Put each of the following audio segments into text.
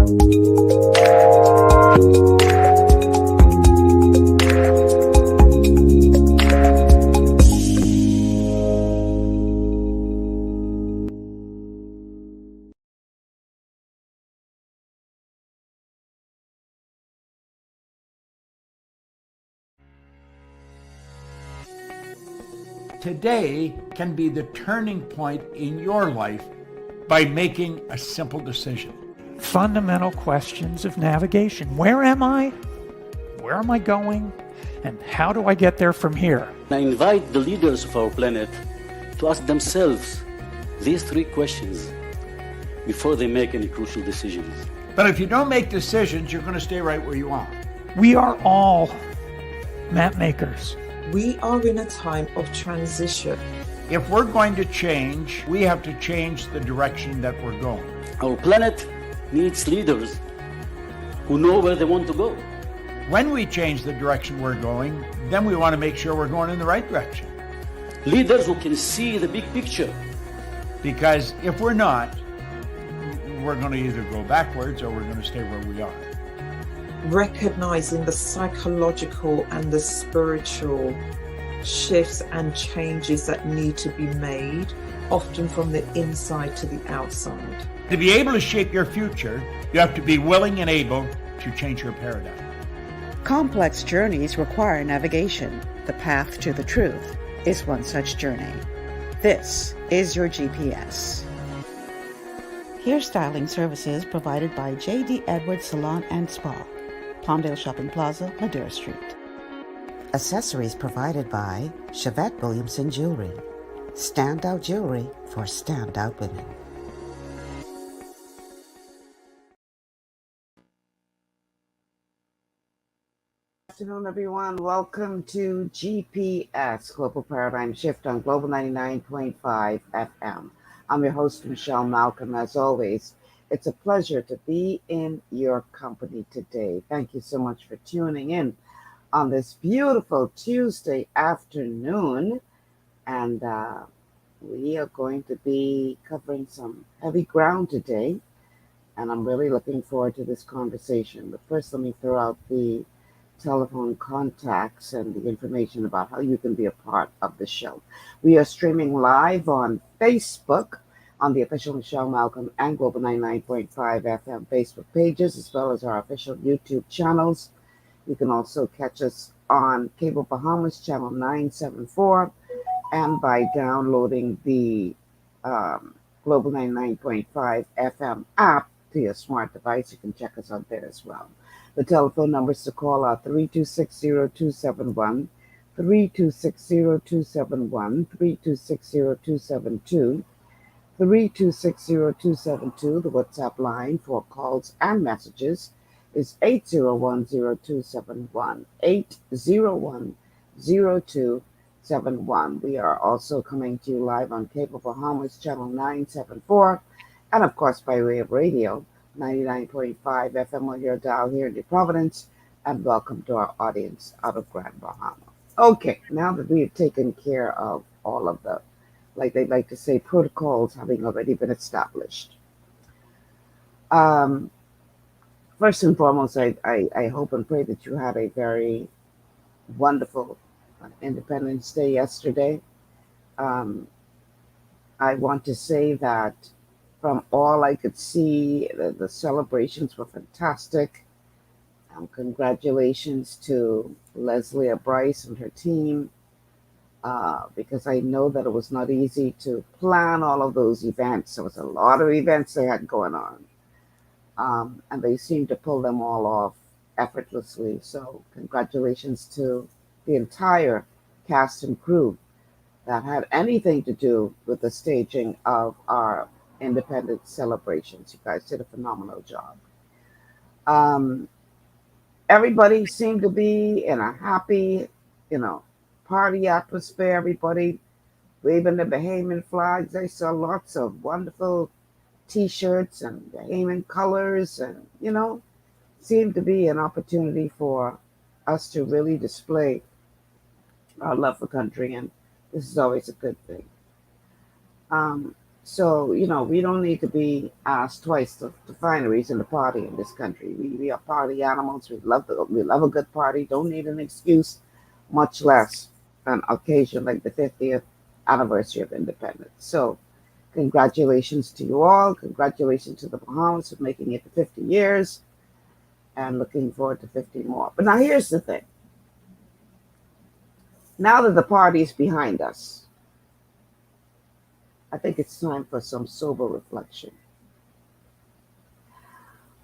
Today can be the turning point in your life by making a simple decision. Fundamental questions of navigation. Where am I? Where am I going? And how do I get there from here? I invite the leaders of our planet to ask themselves these three questions before they make any crucial decisions. But if you don't make decisions, you're going to stay right where you are. We are all map makers. We are in a time of transition. If we're going to change, we have to change the direction that we're going. Our planet needs leaders who know where they want to go. When we change the direction we're going, then we want to make sure we're going in the right direction. Leaders who can see the big picture. Because if we're not, we're going to either go backwards or we're going to stay where we are. Recognizing the psychological and the spiritual shifts and changes that need to be made, often from the inside to the outside. To be able to shape your future, you have to be willing and able to change your paradigm. Complex journeys require navigation. The path to the truth is one such journey. This is your GPS. Hairstyling services provided by J.D. Edwards Salon and Spa, Palmdale Shopping Plaza, Madera Street. Accessories provided by Chevette Williamson Jewelry. Standout jewelry for standout women. Good afternoon, everyone. Welcome to GPS, Global Paradigm Shift on Global 99.5 FM. I'm your host, Michelle Malcolm. As always, it's a pleasure to be in your company today. Thank you so much for tuning in on this beautiful Tuesday afternoon. And we are going to be covering some heavy ground today. And I'm really looking forward to this conversation. But first, let me throw out the telephone contacts and the information about how you can be a part of the show. We are streaming live on Facebook on the official Michelle Malcolm and Global 99.5 FM Facebook pages, as well as our official YouTube channels. You can also catch us on Cable Bahamas channel 974, and by downloading the Global 99.5 FM app to your smart device, you can check us out there as well. The telephone numbers to call are 3260271, 3260271, 3260272, 3260272. The WhatsApp line for calls and messages is 8010271, 8010271. We are also coming to you live on Cable Bahamas channel 974, and of course by way of radio, 99.5 FM on your dial here in New Providence, and welcome to our audience out of Grand Bahama. Okay, now that we have taken care of all of the, like they like to say, protocols having already been established. First and foremost, I hope and pray that you had a very wonderful Independence Day yesterday. I want to say that from all I could see, the celebrations were fantastic. Congratulations to Leslie Bryce and her team, because I know that it was not easy to plan all of those events. There was a lot of events they had going on, and they seemed to pull them all off effortlessly. So congratulations to the entire cast and crew that had anything to do with the staging of our Independence celebrations. You guys did a phenomenal job. Everybody seemed to be in a happy, party atmosphere. Everybody waving the Bahamian flags. I saw lots of wonderful T-shirts and Bahamian colors, and seemed to be an opportunity for us to really display our love for country, and this is always a good thing. So, we don't need to be asked twice to find a reason to party in this country. We are party animals. We love a good party. Don't need an excuse, much less an occasion like the 50th anniversary of independence. So, congratulations to you all. Congratulations to the Bahamas for making it to 50 years and looking forward to 50 more. But now here's the thing. Now that the party is behind us, I think it's time for some sober reflection.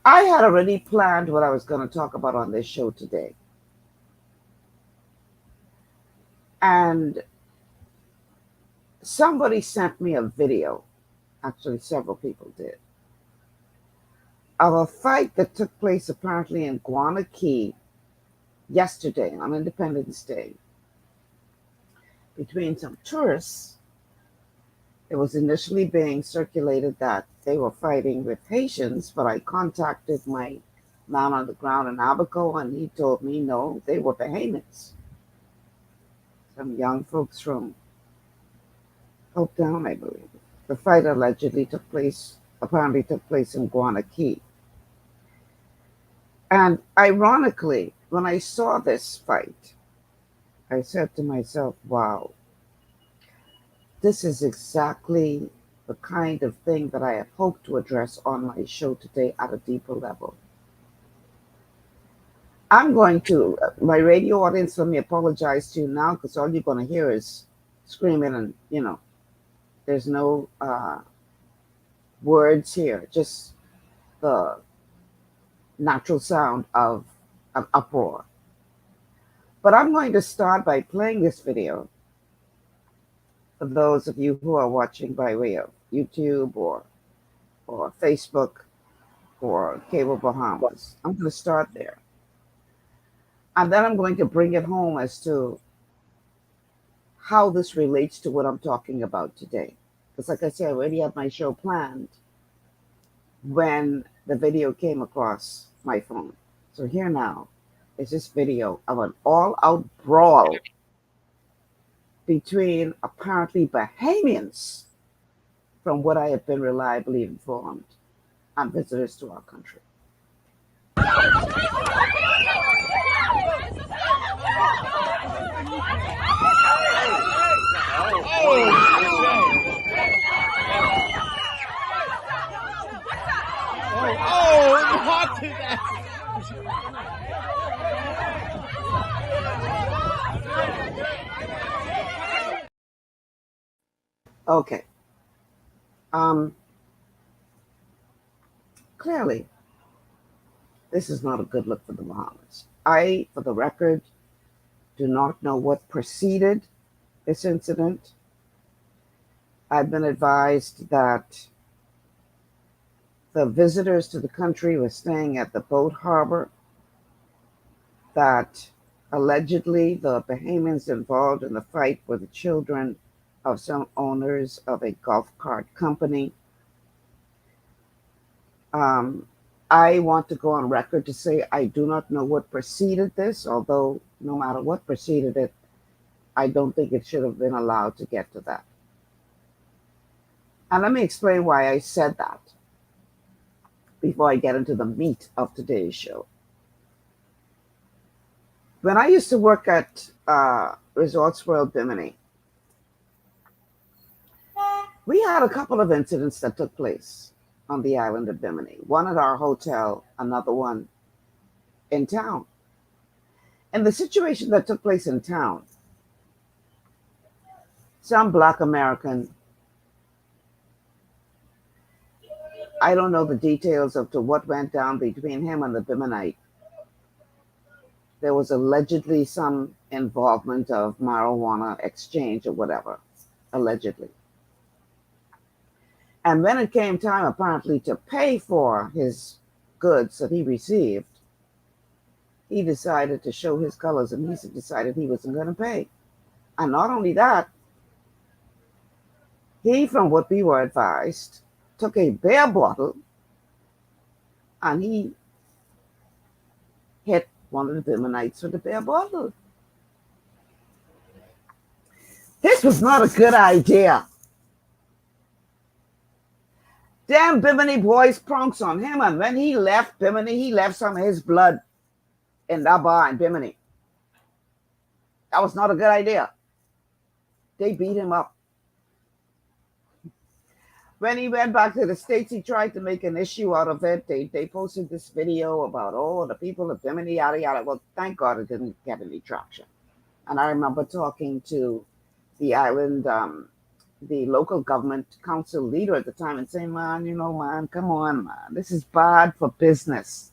I had already planned what I was going to talk about on this show today. And somebody sent me a video, actually several people did, of a fight that took place apparently in Guana Key yesterday on Independence Day between some tourists. It was initially being circulated that they were fighting with Haitians, but I contacted my man on the ground in Abaco, and he told me no, they were Bahamians. Some young folks from Hope Town, I believe. The fight apparently took place in Guana Key. And ironically, when I saw this fight, I said to myself, wow, this is exactly the kind of thing that I had hoped to address on my show today at a deeper level. I'm going to, my radio audience, let me apologize to you now, because all you're going to hear is screaming and, there's no words here, just the natural sound of an uproar. But I'm going to start by playing this video for those of you who are watching by way of YouTube or Facebook or Cable Bahamas. I'm going to start there. And then I'm going to bring it home as to how this relates to what I'm talking about today. Because like I said, I already had my show planned when the video came across my phone. So here now is this video of an all-out brawl between apparently Bahamians, from what I have been reliably informed, and visitors to our country. Okay. Clearly, this is not a good look for the Bahamas. I, for the record, do not know what preceded this incident. I've been advised that the visitors to the country were staying at the boat harbor, that allegedly the Bahamians involved in the fight were the children of some owners of a golf cart company. I want to go on record to say I do not know what preceded this, although no matter what preceded it, I don't think it should have been allowed to get to that. And let me explain why I said that before I get into the meat of today's show. When I used to work at Resorts World Bimini, we had a couple of incidents that took place on the island of Bimini. One at our hotel, another one in town. And the situation that took place in town, some Black American, I don't know the details of to what went down between him and the Biminite. There was allegedly some involvement of marijuana exchange or whatever, allegedly. And when it came time apparently to pay for his goods that he received, he decided to show his colors and he decided he wasn't going to pay. And not only that, he, from what we were advised, took a beer bottle and he hit one of the Biminites with the beer bottle. This was not a good idea. Damn Bimini boys pronounced on him, and when he left Bimini, he left some of his blood in that bar in Bimini. That was not a good idea. They beat him up. When he went back to the States, he tried to make an issue out of it. They posted this video about, oh, the people of Bimini, yada, yada. Well, thank God it didn't get any traction. And I remember talking to the island, the local government council leader at the time and saying, man, man, come on, man. This is bad for business.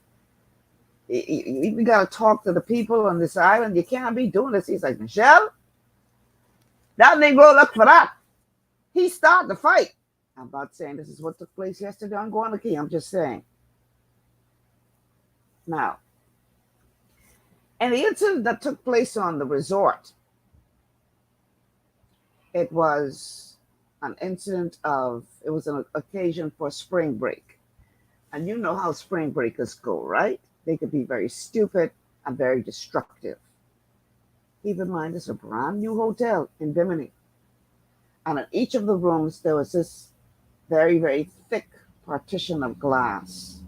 We got to talk to the people on this island. You can't be doing this. He's like, Michelle, that Negro look for that. He started the fight. I'm not saying this is what took place yesterday on Guanaki. I'm just saying. Now, and the incident that took place on the resort, it was an incident it was an occasion for spring break. And you know how spring breakers go, right? They could be very stupid and very destructive. Keep in mind, it's a brand new hotel in Bimini. And in each of the rooms, there was this very, very thick partition of glass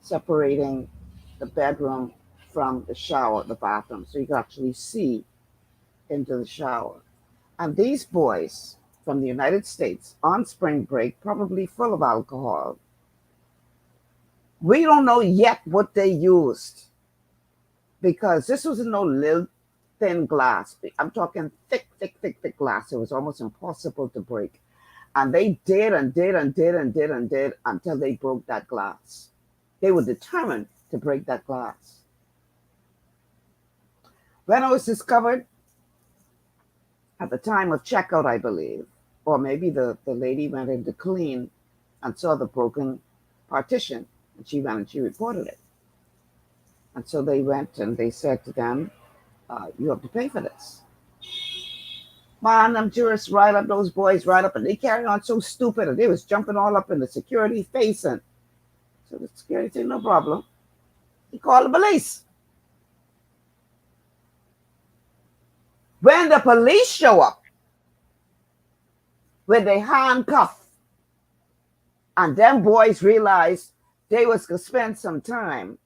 separating the bedroom from the shower, the bathroom, so you could actually see into the shower. And these boys from the United States on spring break, probably full of alcohol, we don't know yet what they used, because this was no little thin glass. I'm talking thick glass. It was almost impossible to break. And they did until they broke that glass. They were determined to break that glass. When it was discovered, at the time of checkout, I believe, or maybe the lady went in to clean and saw the broken partition, and she went and she reported it. And so they went and they said to them, you have to pay for this. Man, them tourists rile up, those boys rile up, and they carry on so stupid, and they was jumping all up in the security face. And so the security said, no problem. He called the police. When the police show up with their handcuff, and them boys realized they was going to spend some time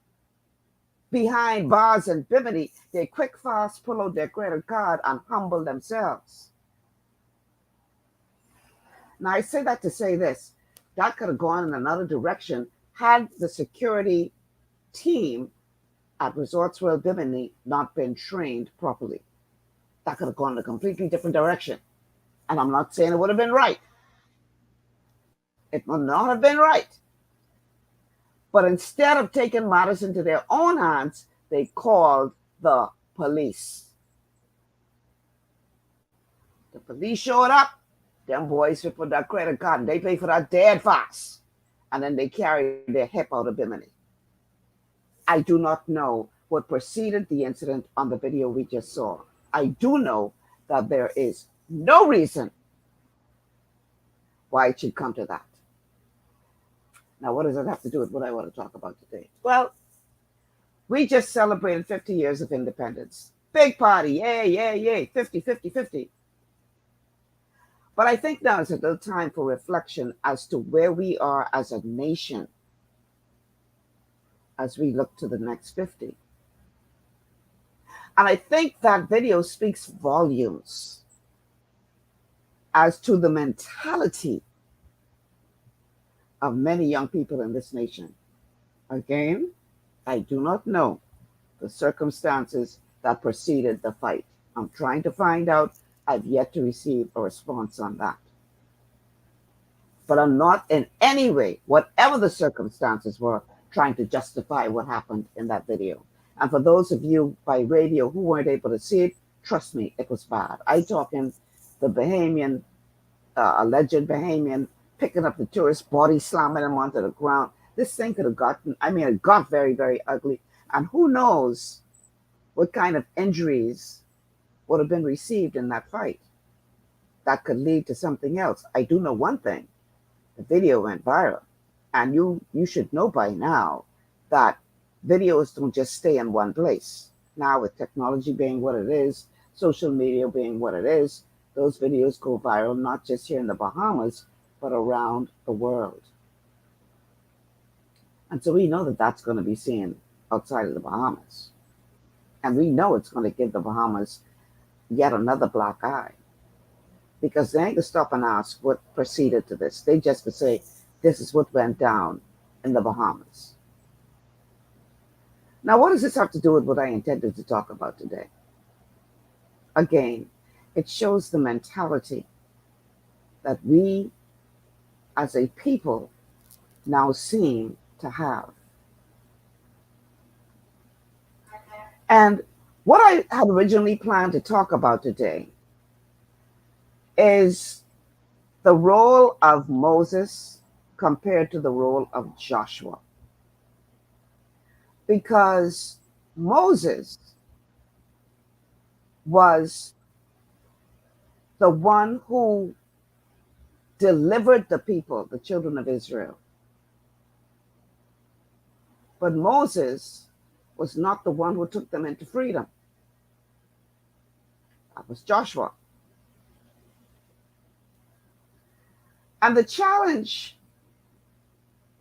behind bars and Bimini, they quick fast pull out their credit card and humble themselves. Now, I say that to say this. That could have gone in another direction had the security team at Resorts World Bimini not been trained properly. That could have gone in a completely different direction. And I'm not saying it would have been right. It would not have been right. But instead of taking matters into their own hands, they called the police. The police showed up. Them boys put that credit card and they pay for that dead fast. And then they carried their hip out of Bimini. I do not know what preceded the incident on the video we just saw. I do know that there is no reason why it should come to that. Now, what does it have to do with what I want to talk about today? Well, we just celebrated 50 years of independence. Big party, yay, 50. But I think now is a little time for reflection as to where we are as a nation as we look to the next 50. And I think that video speaks volumes as to the mentality of many young people in this nation. Again, I do not know the circumstances that preceded the fight. I'm trying to find out. I've yet to receive a response on that. But I'm not in any way, whatever the circumstances were, trying to justify what happened in that video. And for those of you by radio who weren't able to see it, trust me, it was bad. I talking the Bahamian, alleged Bahamian, picking up the tourist, body slamming him onto the ground. This thing could have gotten, it got very, very ugly. And who knows what kind of injuries would have been received in that fight. That could lead to something else. I do know one thing. The video went viral. And you should know by now that videos don't just stay in one place. Now with technology being what it is, social media being what it is, those videos go viral not just here in the Bahamas, but around the world. And so we know that that's going to be seen outside of the Bahamas. And we know it's going to give the Bahamas yet another black eye. Because they ain't going to stop and ask what proceeded to this. They just could say, this is what went down in the Bahamas. Now, what does this have to do with what I intended to talk about today? Again, it shows the mentality that we as a people now seem to have. And what I had originally planned to talk about today is the role of Moses compared to the role of Joshua. Because Moses was the one who delivered the people, the children of Israel. But Moses was not the one who took them into freedom. That was Joshua. And the challenge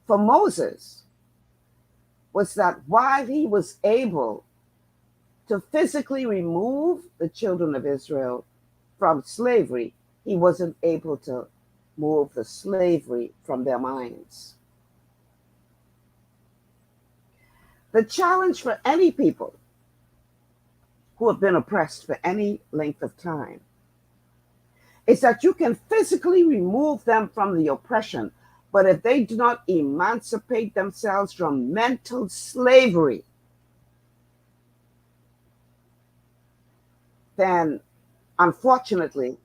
for Moses was that while he was able to physically remove the children of Israel from slavery, he wasn't able to move the slavery from their minds. The challenge for any people who have been oppressed for any length of time is that you can physically remove them from the oppression, but if they do not emancipate themselves from mental slavery, then unfortunately,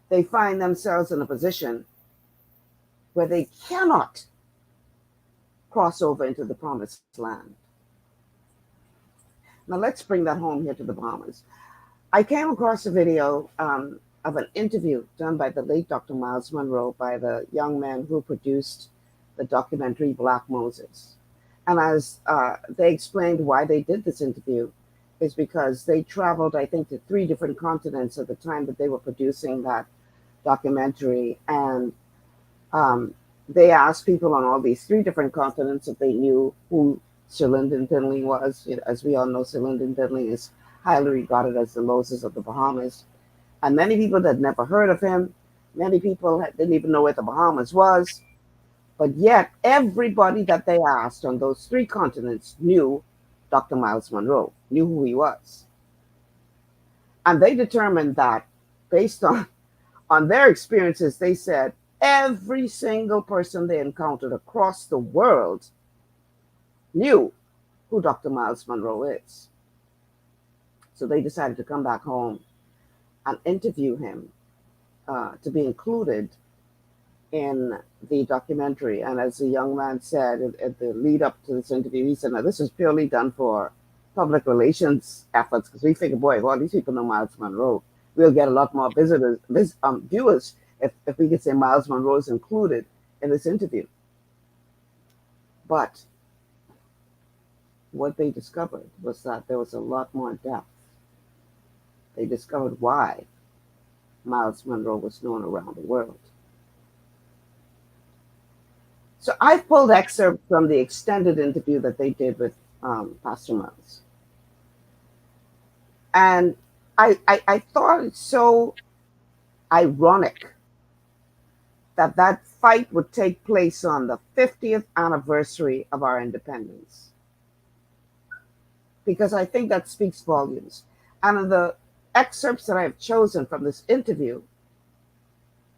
they find themselves in a position where they cannot cross over into the promised land. Now let's bring that home here to the Bahamas. I came across a video of an interview done by the late Dr. Myles Munroe by the young man who produced the documentary Black Moses. And as they explained why they did this interview is because they traveled, I think, to 3 different continents at the time that they were producing that documentary. And they asked people on all these 3 different continents if they knew who Sir Lyndon Tinling was. You know, as we all know, Sir Lyndon Tinling is highly regarded as the Moses of the Bahamas. And many people had never heard of him. Many people didn't even know where the Bahamas was. But yet, everybody that they asked on those 3 continents knew Dr. Myles Munroe, knew who he was. And they determined that, based on their experiences, they said every single person they encountered across the world knew who Dr. Myles Munroe is. So they decided to come back home and interview him to be included in the documentary. And as the young man said at the lead up to this interview, he said, now this is purely done for public relations efforts, because we figured, boy, well, these people know Myles Munroe. We'll get a lot more viewers if we could say Myles Munroe is included in this interview. But what they discovered was that there was a lot more depth. They discovered why Myles Munroe was known around the world. So I pulled excerpts from the extended interview that they did with Pastor Myles. And I thought it so ironic that that fight would take place on the 50th anniversary of our independence, because I think that speaks volumes. And in the excerpts that I have chosen from this interview,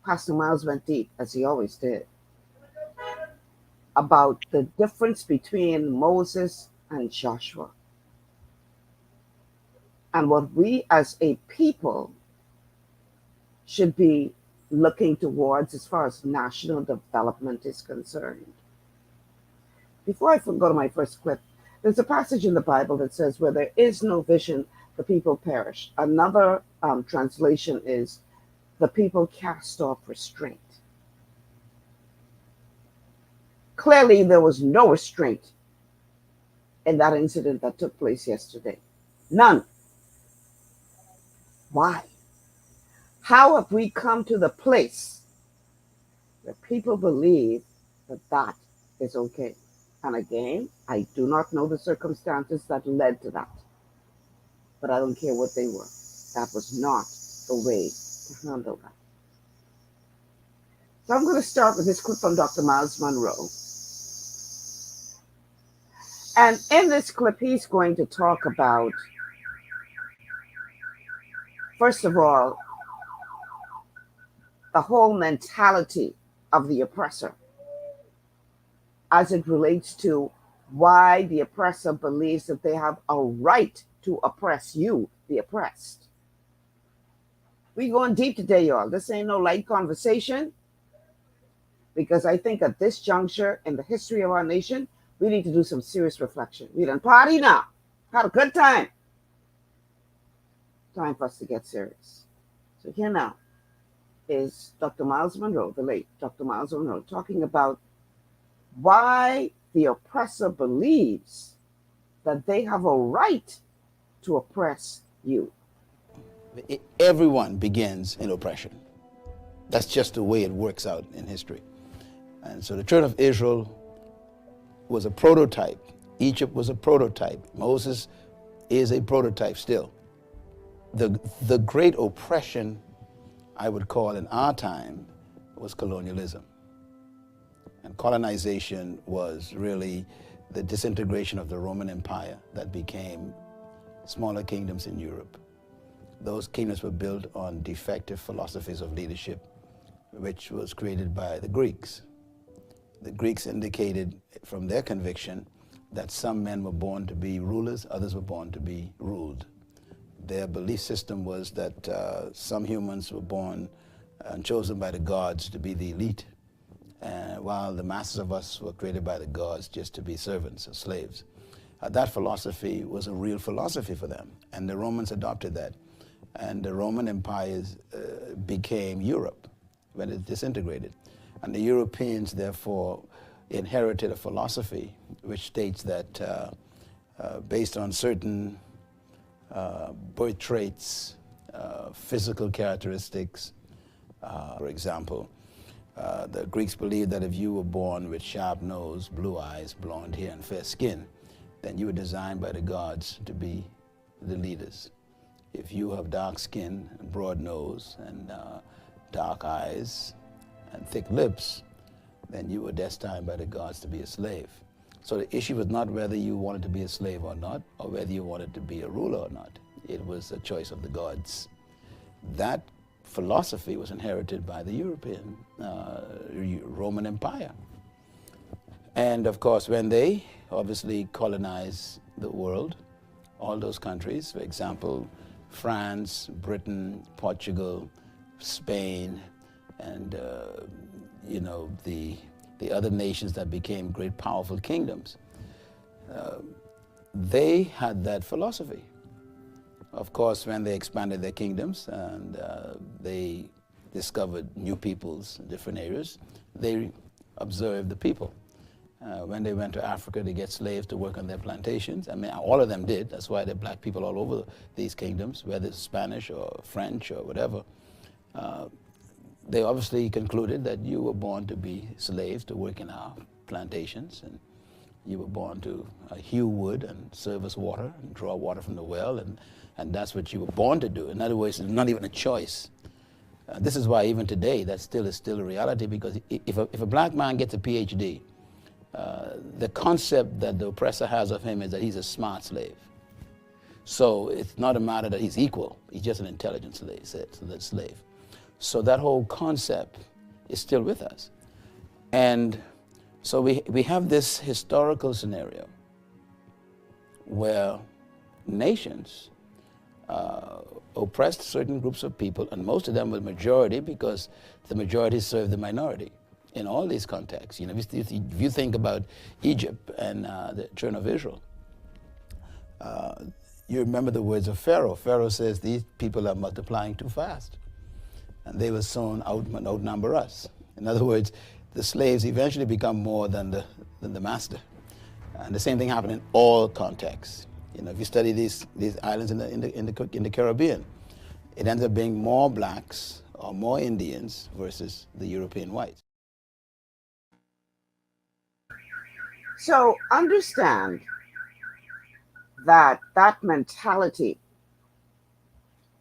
Pastor Myles went deep, as he always did, about the difference between Moses and Joshua, and what we as a people should be looking towards as far as national development is concerned. Before I go to my first clip, there's a passage in the Bible that says, where there is no vision, the people perish. Another translation is, the people cast off restraint. Clearly, there was no restraint in that incident that took place yesterday. None. Why? How have we come to the place where people believe that that is okay. And again, I do not know the circumstances that led to that, but I don't care what they were. That was not the way to handle that. So I'm going to start with this quote from Dr. Myles Munroe. And in this clip, he's going to talk about, first of all, the whole mentality of the oppressor as it relates to why the oppressor believes that they have a right to oppress you, the oppressed. We going deep today, y'all. This ain't no light conversation, because I think at this juncture in the history of our nation, we need to do some serious reflection. We done party now. Had a good time. Time for us to get serious. So here now is Dr. Myles Munroe, the late Dr. Myles Munroe, talking about why the oppressor believes that they have a right to oppress you. Everyone begins in oppression. That's just the way it works out in history. And so the children of Israel was a prototype. Egypt was a prototype. Moses is a prototype still. The great oppression, I would call in our time, was colonialism. And colonization was really the disintegration of the Roman Empire that became smaller kingdoms in Europe. Those kingdoms were built on defective philosophies of leadership, which was created by the Greeks. The Greeks indicated from their conviction that some men were born to be rulers, others were born to be ruled. Their belief system was that some humans were born and chosen by the gods to be the elite, while the masses of us were created by the gods just to be servants or slaves. That philosophy was a real philosophy for them, and the Romans adopted that. And the Roman Empire became Europe when it disintegrated. And the Europeans, therefore, inherited a philosophy which states that based on certain birth traits, physical characteristics, for example, the Greeks believed that if you were born with sharp nose, blue eyes, blonde hair, and fair skin, then you were designed by the gods to be the leaders. If you have dark skin, broad nose, and dark eyes, and thick lips, then you were destined by the gods to be a slave. So the issue was not whether you wanted to be a slave or not, or whether you wanted to be a ruler or not. It was a choice of the gods. That philosophy was inherited by the European Roman Empire. And of course, when they obviously colonized the world, all those countries, for example, France, Britain, Portugal, Spain, and the other nations that became great powerful kingdoms, they had that philosophy. Of course, when they expanded their kingdoms and they discovered new peoples in different areas, they observed the people. When they went to Africa to get slaves to work on their plantations, I mean, all of them did. That's why there are black people all over these kingdoms, whether it's Spanish or French or whatever. They obviously concluded that you were born to be slaves to work in our plantations, and you were born to hew wood and serve us water and draw water from the well, and that's what you were born to do. In other words, it's not even a choice. This is why even today that is still a reality, because if a black man gets a PhD, the concept that the oppressor has of him is that he's a smart slave. So it's not a matter that he's equal. He's just an intelligent slave. So that whole concept is still with us. And so we have this historical scenario where nations oppressed certain groups of people, and most of them were the majority, because the majority served the minority in all these contexts. You know, if you think about Egypt and the children of Israel, you remember the words of Pharaoh. Pharaoh says, these people are multiplying too fast, and they will soon outnumber us. In other words, the slaves eventually become more than the master. And the same thing happened in all contexts. You know, if you study these islands in the Caribbean, it ends up being more blacks or more Indians versus the European whites. So understand that that mentality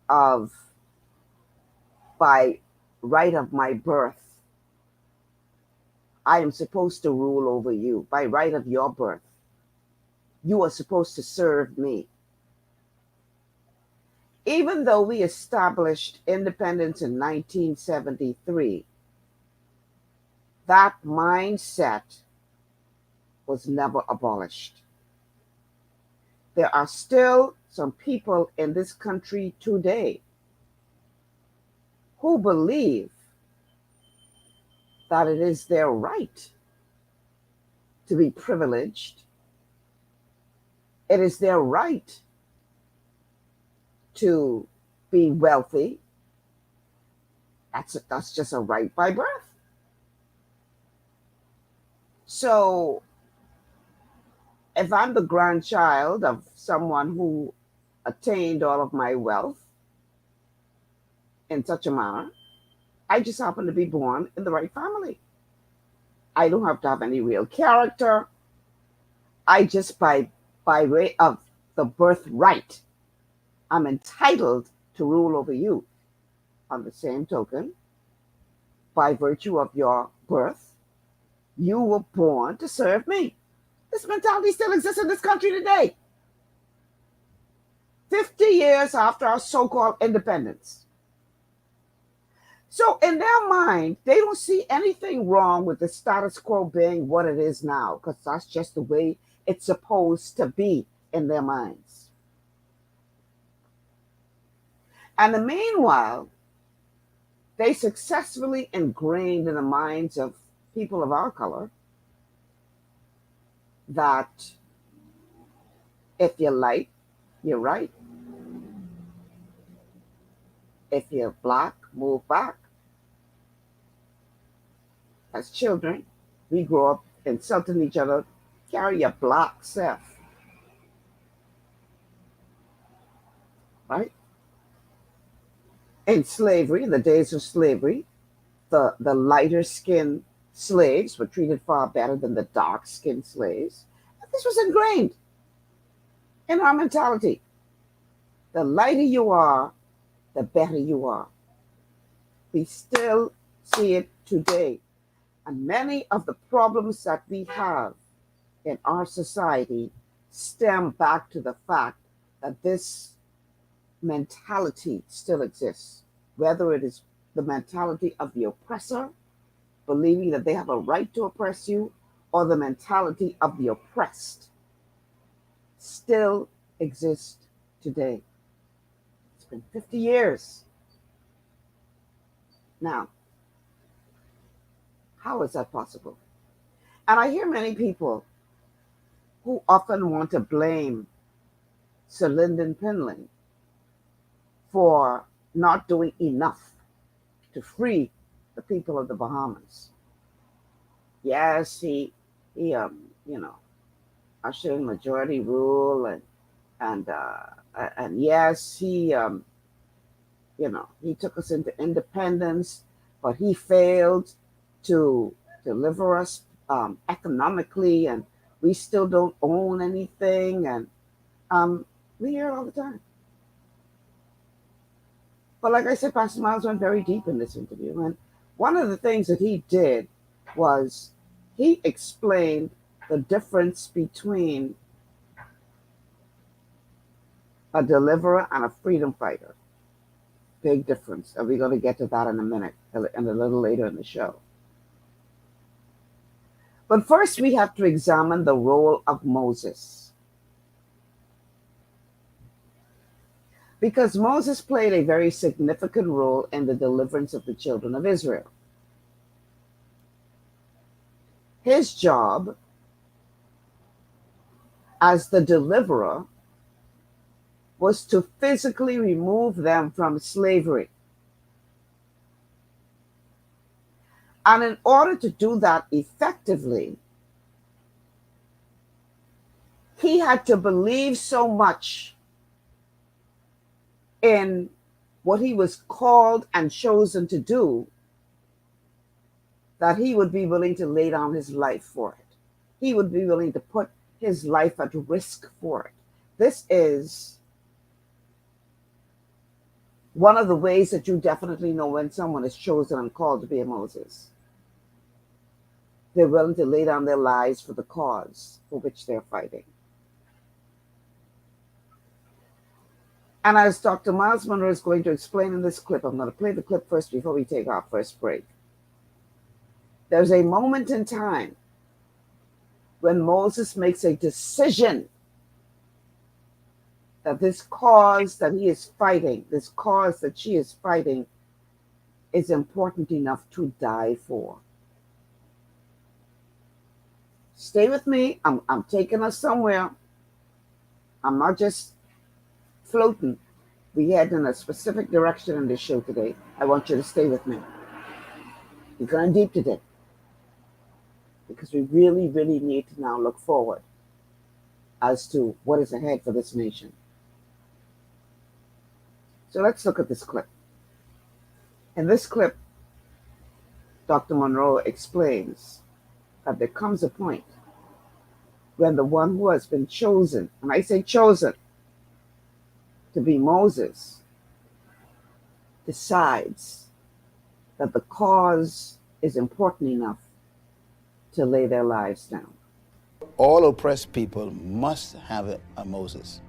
of by right of my birth, I am supposed to rule over you. By right of your birth, you are supposed to serve me. Even though we established independence in 1973, that mindset was never abolished. There are still some people in this country today who believe that it is their right to be privileged. It is their right to be wealthy. That's just a right by birth. So if I'm the grandchild of someone who attained all of my wealth in such a manner, I just happen to be born in the right family. I don't have to have any real character. I just by way of the birthright, I'm entitled to rule over you. On the same token, by virtue of your birth, you were born to serve me. This mentality still exists in this country today. 50 years after our so-called independence. So in their mind, they don't see anything wrong with the status quo being what it is now, because that's just the way it's supposed to be in their minds. And meanwhile, they successfully ingrained in the minds of people of our color that if you're light, you're right. If you're black, move back. As children, we grow up insulting each other, carry your black self. Right? In slavery, in the days of slavery, the lighter skinned slaves were treated far better than the dark skinned slaves. This was ingrained in our mentality. The lighter you are, the better you are. We still see it today. And many of the problems that we have in our society stem back to the fact that this mentality still exists, whether it is the mentality of the oppressor, believing that they have a right to oppress you, or the mentality of the oppressed, still exists today. It's been 50 years. Now, how is that possible? And I hear many people who often want to blame Sir Lyndon Pinling for not doing enough to free the people of the Bahamas. Yes, he ushered in majority rule, and yes, he took us into independence, but he failed to deliver us economically, and we still don't own anything, and we hear it all the time. But like I said, Pastor Myles went very deep in this interview. And one of the things that he did was he explained the difference between a deliverer and a freedom fighter. Big difference. And we're going to get to that in a minute, and a little later in the show. But first, we have to examine the role of Moses. Because Moses played a very significant role in the deliverance of the children of Israel. His job as the deliverer was to physically remove them from slavery. And in order to do that effectively, he had to believe so much in what he was called and chosen to do that he would be willing to lay down his life for it. he would be willing to put his life at risk for it. This is one of the ways that you definitely know when someone is chosen and called to be a Moses. They're willing to lay down their lives for the cause for which they're fighting. And as Dr. Myles Munroe is going to explain in this clip, I'm going to play the clip first before we take our first break. There's a moment in time when Moses makes a decision that this cause that he is fighting, this cause that she is fighting, is important enough to die for. Stay with me. I'm taking us somewhere. I'm not just floating. We head in a specific direction in this show today. I want you to stay with me. We're going deep today because we really, really need to now look forward as to what is ahead for this nation. So let's look at this clip. In this clip, Dr. Munroe explains that there comes a point when the one who has been chosen, and I say chosen, to be Moses, decides that the cause is important enough to lay their lives down. All oppressed people must have a Moses.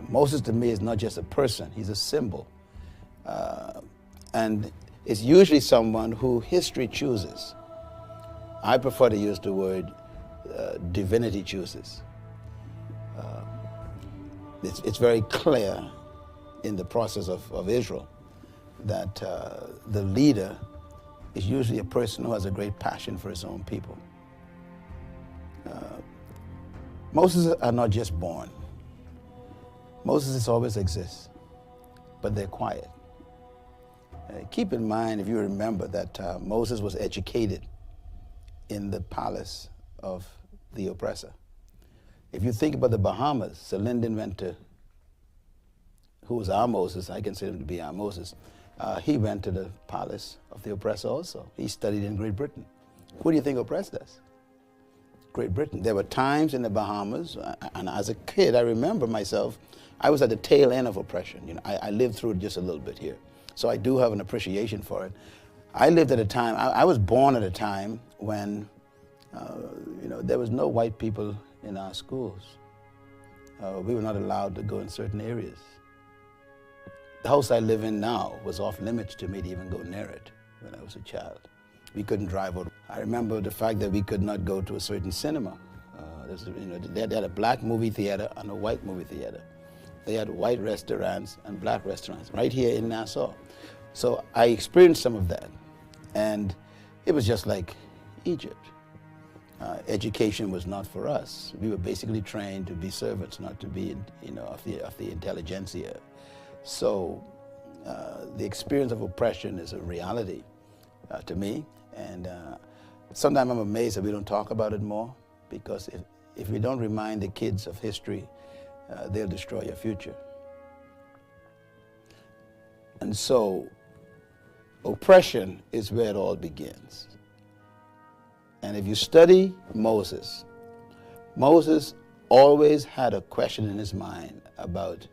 Moses to me is not just a person, he's a symbol. And it's usually someone who history chooses. I prefer to use the word divinity chooses. It's very clear in the process of Israel that the leader is usually a person who has a great passion for his own people. Moses are not just born. Moses always exists, but they're quiet. Keep in mind, if you remember, that Moses was educated in the palace of the oppressor. If you think about the Bahamas, Sir Lyndon went to, who was our Moses, I consider him to be our Moses, he went to the palace of the oppressor also. He studied in Great Britain. Who do you think oppressed us? Great Britain. There were times in the Bahamas, and as a kid, I remember myself, I was at the tail end of oppression. You know, I lived through it just a little bit here. So I do have an appreciation for it. I lived at a time, I was born at a time when, there was no white people in our schools. We were not allowed to go in certain areas. The house I live in now was off limits to me to even go near it when I was a child. We couldn't drive out. I remember the fact that we could not go to a certain cinema. They had a black movie theater and a white movie theater. They had white restaurants and black restaurants right here in Nassau. So I experienced some of that. And it was just like Egypt. Education was not for us. We were basically trained to be servants, not to be, of the intelligentsia. So the experience of oppression is a reality to me. And sometimes I'm amazed that we don't talk about it more, because if we don't remind the kids of history, they'll destroy your future. And so oppression is where it all begins. And if you study Moses, Moses always had a question in his mind about,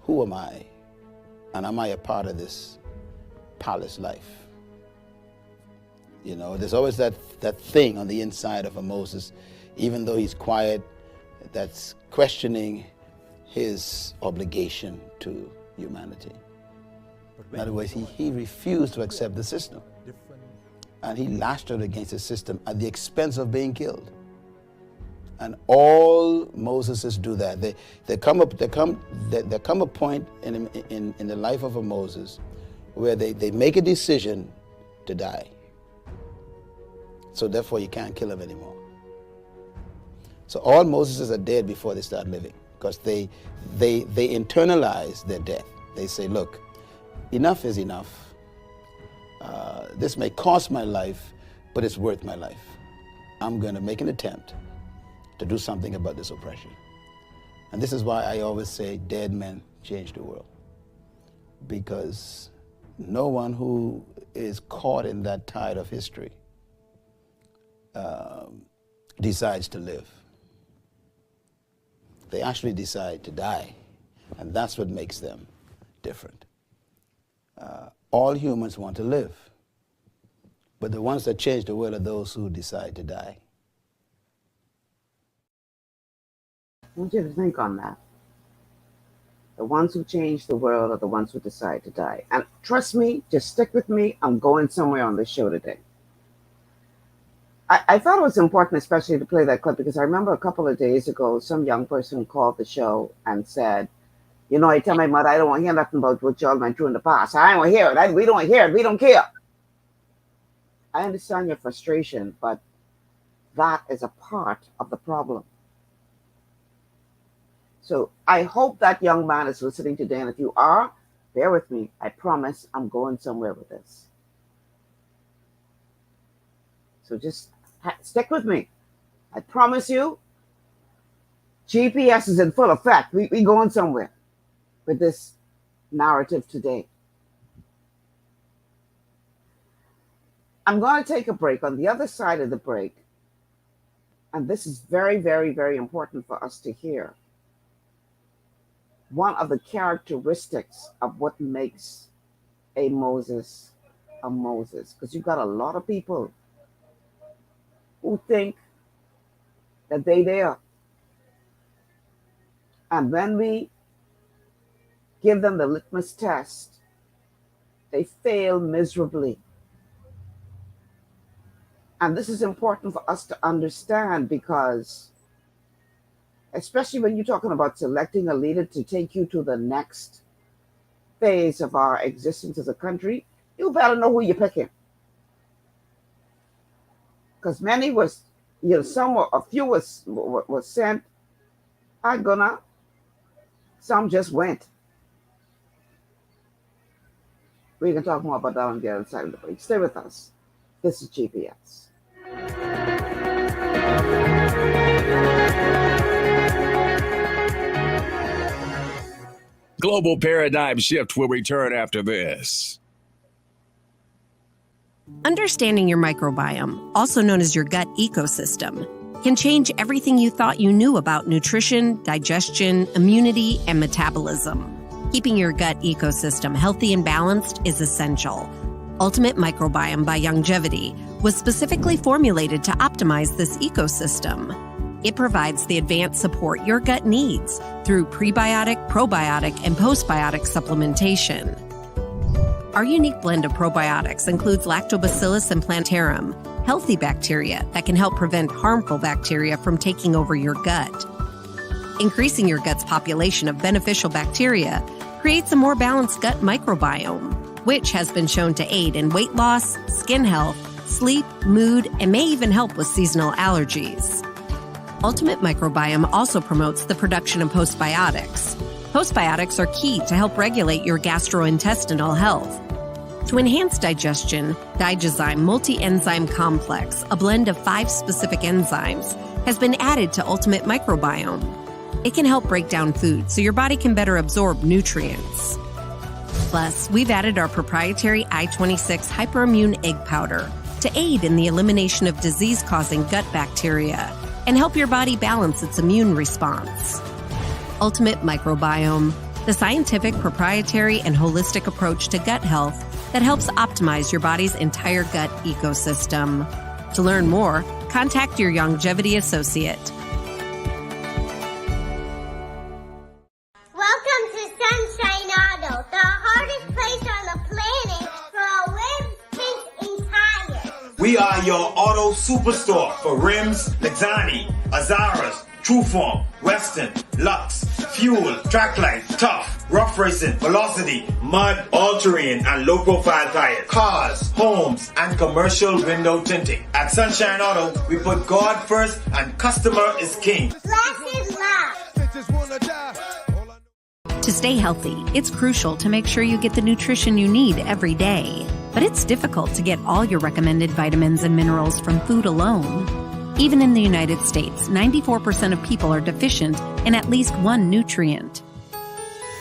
who am I? And am I a part of this palace life? There's always that thing on the inside of a Moses, even though he's quiet, that's questioning his obligation to humanity. In other words, he refused to accept the system. And he lashed out against the system at the expense of being killed. And all Moseses do that. There come a point in the life of a Moses where they make a decision to die. So therefore you can't kill him anymore. So all Moseses are dead before they start living, because they internalize their death. They say, look, enough is enough. This may cost my life, but it's worth my life. I'm going to make an attempt to do something about this oppression. And this is why I always say dead men change the world. Because no one who is caught in that tide of history decides to live. They actually decide to die, and that's what makes them different. All humans want to live, but the ones that change the world are those who decide to die. I want you to think on that. The ones who change the world are the ones who decide to die. And trust me, just stick with me. I'm going somewhere on this show today. I thought it was important, especially to play that clip, because I remember a couple of days ago, some young person called the show and said, you know, I tell my mother I don't want to hear nothing about what y'all went through in the past. I don't want to hear it. We don't want to hear it. We don't care. I understand your frustration, but that is a part of the problem. So I hope that young man is listening today, and if you are, bear with me. I promise I'm going somewhere with this. So just stick with me. I promise you, GPS is in full effect. We going somewhere with this narrative today. I'm going to take a break. On the other side of the break, and this is very, very, very important for us to hear, one of the characteristics of what makes a Moses, because you've got a lot of people who think that they there. And when we give them the litmus test, they fail miserably. And this is important for us to understand, because especially when you're talking about selecting a leader to take you to the next phase of our existence as a country, you better know who you're picking. Because many was, you know, some were, a few was sent, some just went. We can talk more about that on the other side of the break. Stay with us. This is GPS. Global Paradigm Shift will return after this. Understanding your microbiome, also known as your gut ecosystem, can change everything you thought you knew about nutrition, digestion, immunity, and metabolism. Keeping your gut ecosystem healthy and balanced is essential. Ultimate Microbiome by Longevity was specifically formulated to optimize this ecosystem. It provides the advanced support your gut needs through prebiotic, probiotic, and postbiotic supplementation. Our unique blend of probiotics includes Lactobacillus and Plantarum, healthy bacteria that can help prevent harmful bacteria from taking over your gut. Increasing your gut's population of beneficial bacteria creates a more balanced gut microbiome, which has been shown to aid in weight loss, skin health, sleep, mood, and may even help with seasonal allergies. Ultimate Microbiome also promotes the production of postbiotics. Postbiotics are key to help regulate your gastrointestinal health. To enhance digestion, Digizyme Multi-Enzyme Complex, a blend of 5 specific enzymes, has been added to Ultimate Microbiome. It can help break down food so your body can better absorb nutrients. Plus, we've added our proprietary I-26 Hyperimmune Egg Powder to aid in the elimination of disease-causing gut bacteria and help your body balance its immune response. Ultimate Microbiome, the scientific, proprietary, and holistic approach to gut health that helps optimize your body's entire gut ecosystem. To learn more, contact your Longevity associate. Welcome to Sunshine Auto, the hardest place on the planet for rims, tints, and tires. We are your auto superstore for rims, Lexani, Azaras, Trueform, Western, Lux, Fuel, Trackline, Tough, Rough Racing, Velocity, Mud, All-Terrain, and low-profile tires, cars, homes, and commercial window tinting. At Sunshine Auto, we put God first and customer is king. Last is love. To stay healthy, it's crucial to make sure you get the nutrition you need every day. But it's difficult to get all your recommended vitamins and minerals from food alone. Even in the United States, 94% of people are deficient in at least one nutrient.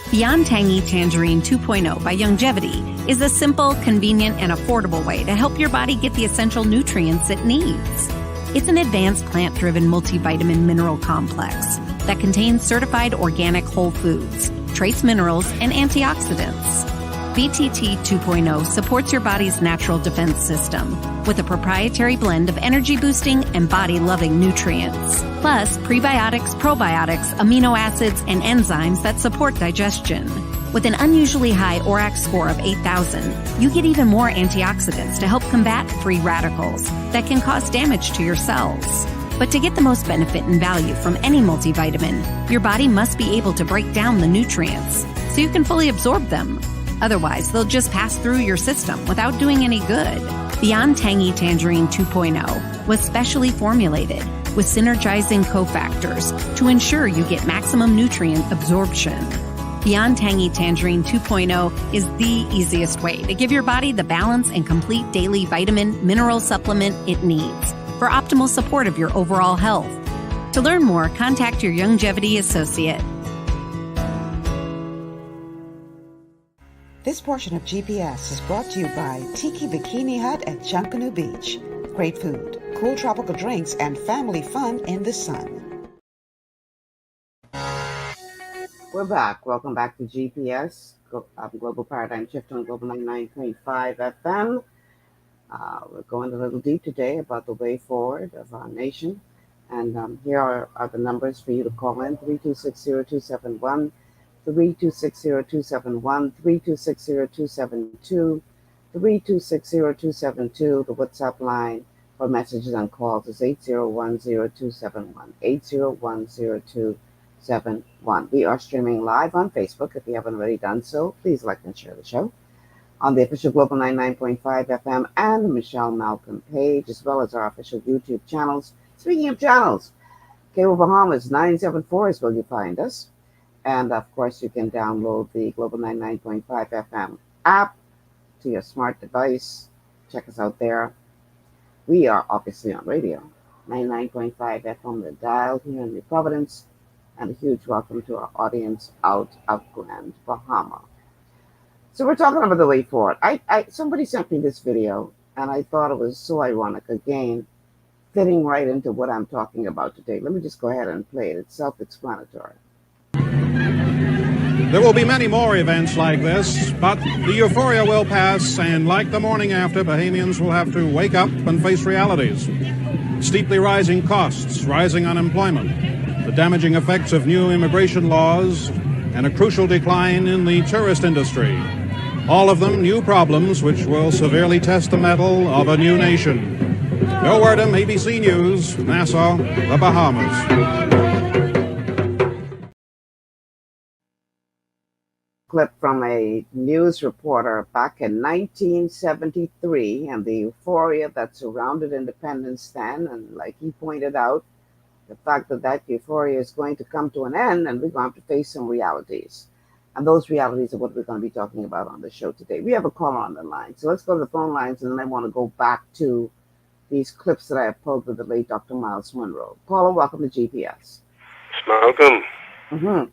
Beyond Tangy Tangerine 2.0 by Longevity is a simple, convenient, and affordable way to help your body get the essential nutrients it needs. It's an advanced plant-driven multivitamin mineral complex that contains certified organic whole foods, trace minerals, and antioxidants. BTT 2.0 supports your body's natural defense system with a proprietary blend of energy-boosting and body-loving nutrients, plus prebiotics, probiotics, amino acids, and enzymes that support digestion. With an unusually high ORAC score of 8,000, you get even more antioxidants to help combat free radicals that can cause damage to your cells. But to get the most benefit and value from any multivitamin, your body must be able to break down the nutrients so you can fully absorb them. Otherwise, they'll just pass through your system without doing any good. Beyond Tangy Tangerine 2.0 was specially formulated with synergizing cofactors to ensure you get maximum nutrient absorption. Beyond Tangy Tangerine 2.0 is the easiest way to give your body the balance and complete daily vitamin mineral supplement it needs for optimal support of your overall health. To learn more, contact your Longevity associate. This portion of GPS is brought to you by Tiki Bikini Hut at Junkanoo Beach. Great food, cool tropical drinks, and family fun in the sun. We're back. Welcome back to GPS, Global Paradigm Shift on Global 99.5 FM. We're going a little deep today about the way forward of our nation. And here are the numbers for you to call in: 3260271, 3260271, 3260272, 3260272. The WhatsApp line for messages and calls is 8010271, 8010271. We are streaming live on Facebook. If you haven't already done so, please like and share the show on the official Global 99.5 FM and the Michelle Malcolm page, as well as our official YouTube channels. Speaking of channels, Cable Bahamas 974 is where you find us. And of course, you can download the Global 99.5 FM app to your smart device. Check us out there. We are obviously on radio, 99.5 FM, the dial here in New Providence. And a huge welcome to our audience out of Grand Bahama. So we're talking about the way forward. Somebody sent me this video, and I thought it was so ironic, again, fitting right into what I'm talking about today. Let me just go ahead and play it. It's self-explanatory. There will be many more events like this, but the euphoria will pass, and like the morning after, Bahamians will have to wake up and face realities. Steeply rising costs, rising unemployment, the damaging effects of new immigration laws, and a crucial decline in the tourist industry. All of them new problems which will severely test the mettle of a new nation. Bill Werdum, ABC News, Nassau, the Bahamas. Clip from a news reporter back in 1973 and the euphoria that surrounded independence then. And like he pointed out, the fact that euphoria is going to come to an end and we're going to have to face some realities. And those realities are what we're going to be talking about on the show today. We have a caller on the line. So let's go to the phone lines, and then I want to go back to these clips that I have pulled with the late Dr. Myles Munroe. Caller, welcome to GPS. Malcolm. Mm-hmm.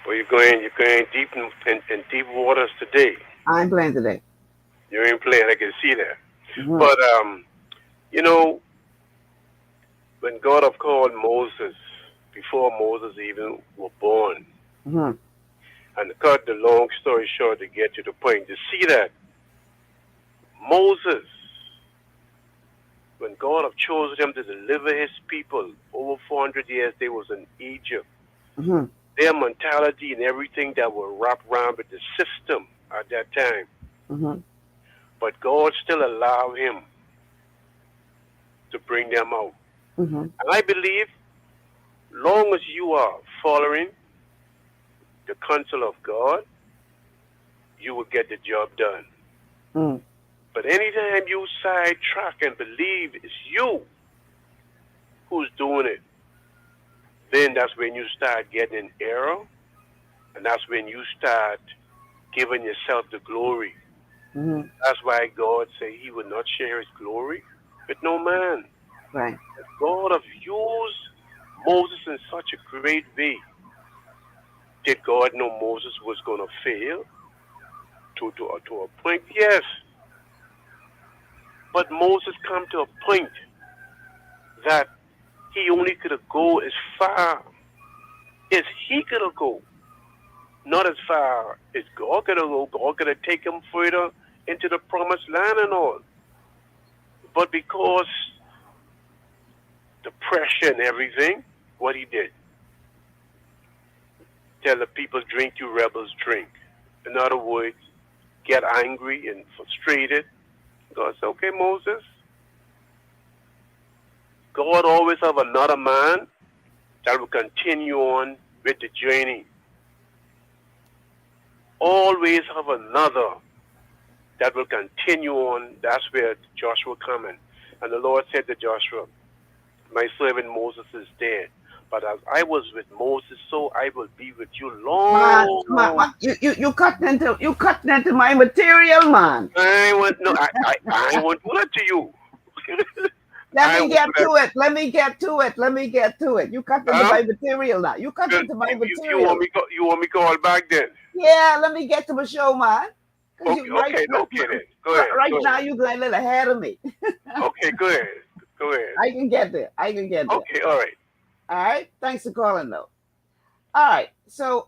Where you going? You're going deep in deep waters today. I'm playing today. You ain't playing. I can see that. Mm-hmm. But you know, when God have called Moses, before Moses even was born, mm-hmm. and to cut the long story short to get to the point, to see that Moses, when God have chosen him to deliver his people, over 400 years they was in Egypt. Mm-hmm. Their mentality and everything that were wrapped around with the system at that time. Mm-hmm. But God still allowed him to bring them out. Mm-hmm. And I believe, long as you are following the counsel of God, you will get the job done. Mm. But anytime you sidetrack and believe it's you who's doing it, then that's when you start getting in error, and that's when you start giving yourself the glory. Mm-hmm. That's why God said he would not share his glory with no man. Right. God have used Moses in such a great way. Did God know Moses was going to fail? To a point, yes. But Moses come to a point that he only could go as far as he could go, not as far as God could go. God could take him further into the promised land and all. But because the pressure and everything, what he did, tell the people, drink, you rebels, drink. In other words, get angry and frustrated. God said, okay, Moses, God always have another man that will continue on with the journey. Always have another that will continue on. That's where Joshua coming. And the Lord said to Joshua, my servant Moses is dead. But as I was with Moses, so I will be with you long. You cutting into my material, man. I want to do that to you. Let me get to it. You cut into my material now. You cut into my material. You want me call back then? Yeah, let me get to my show, man. Okay, then. Go ahead. Now you're going a little ahead of me. Okay, go ahead. I can get there. Okay, all right. All right. Thanks for calling, though. All right. So,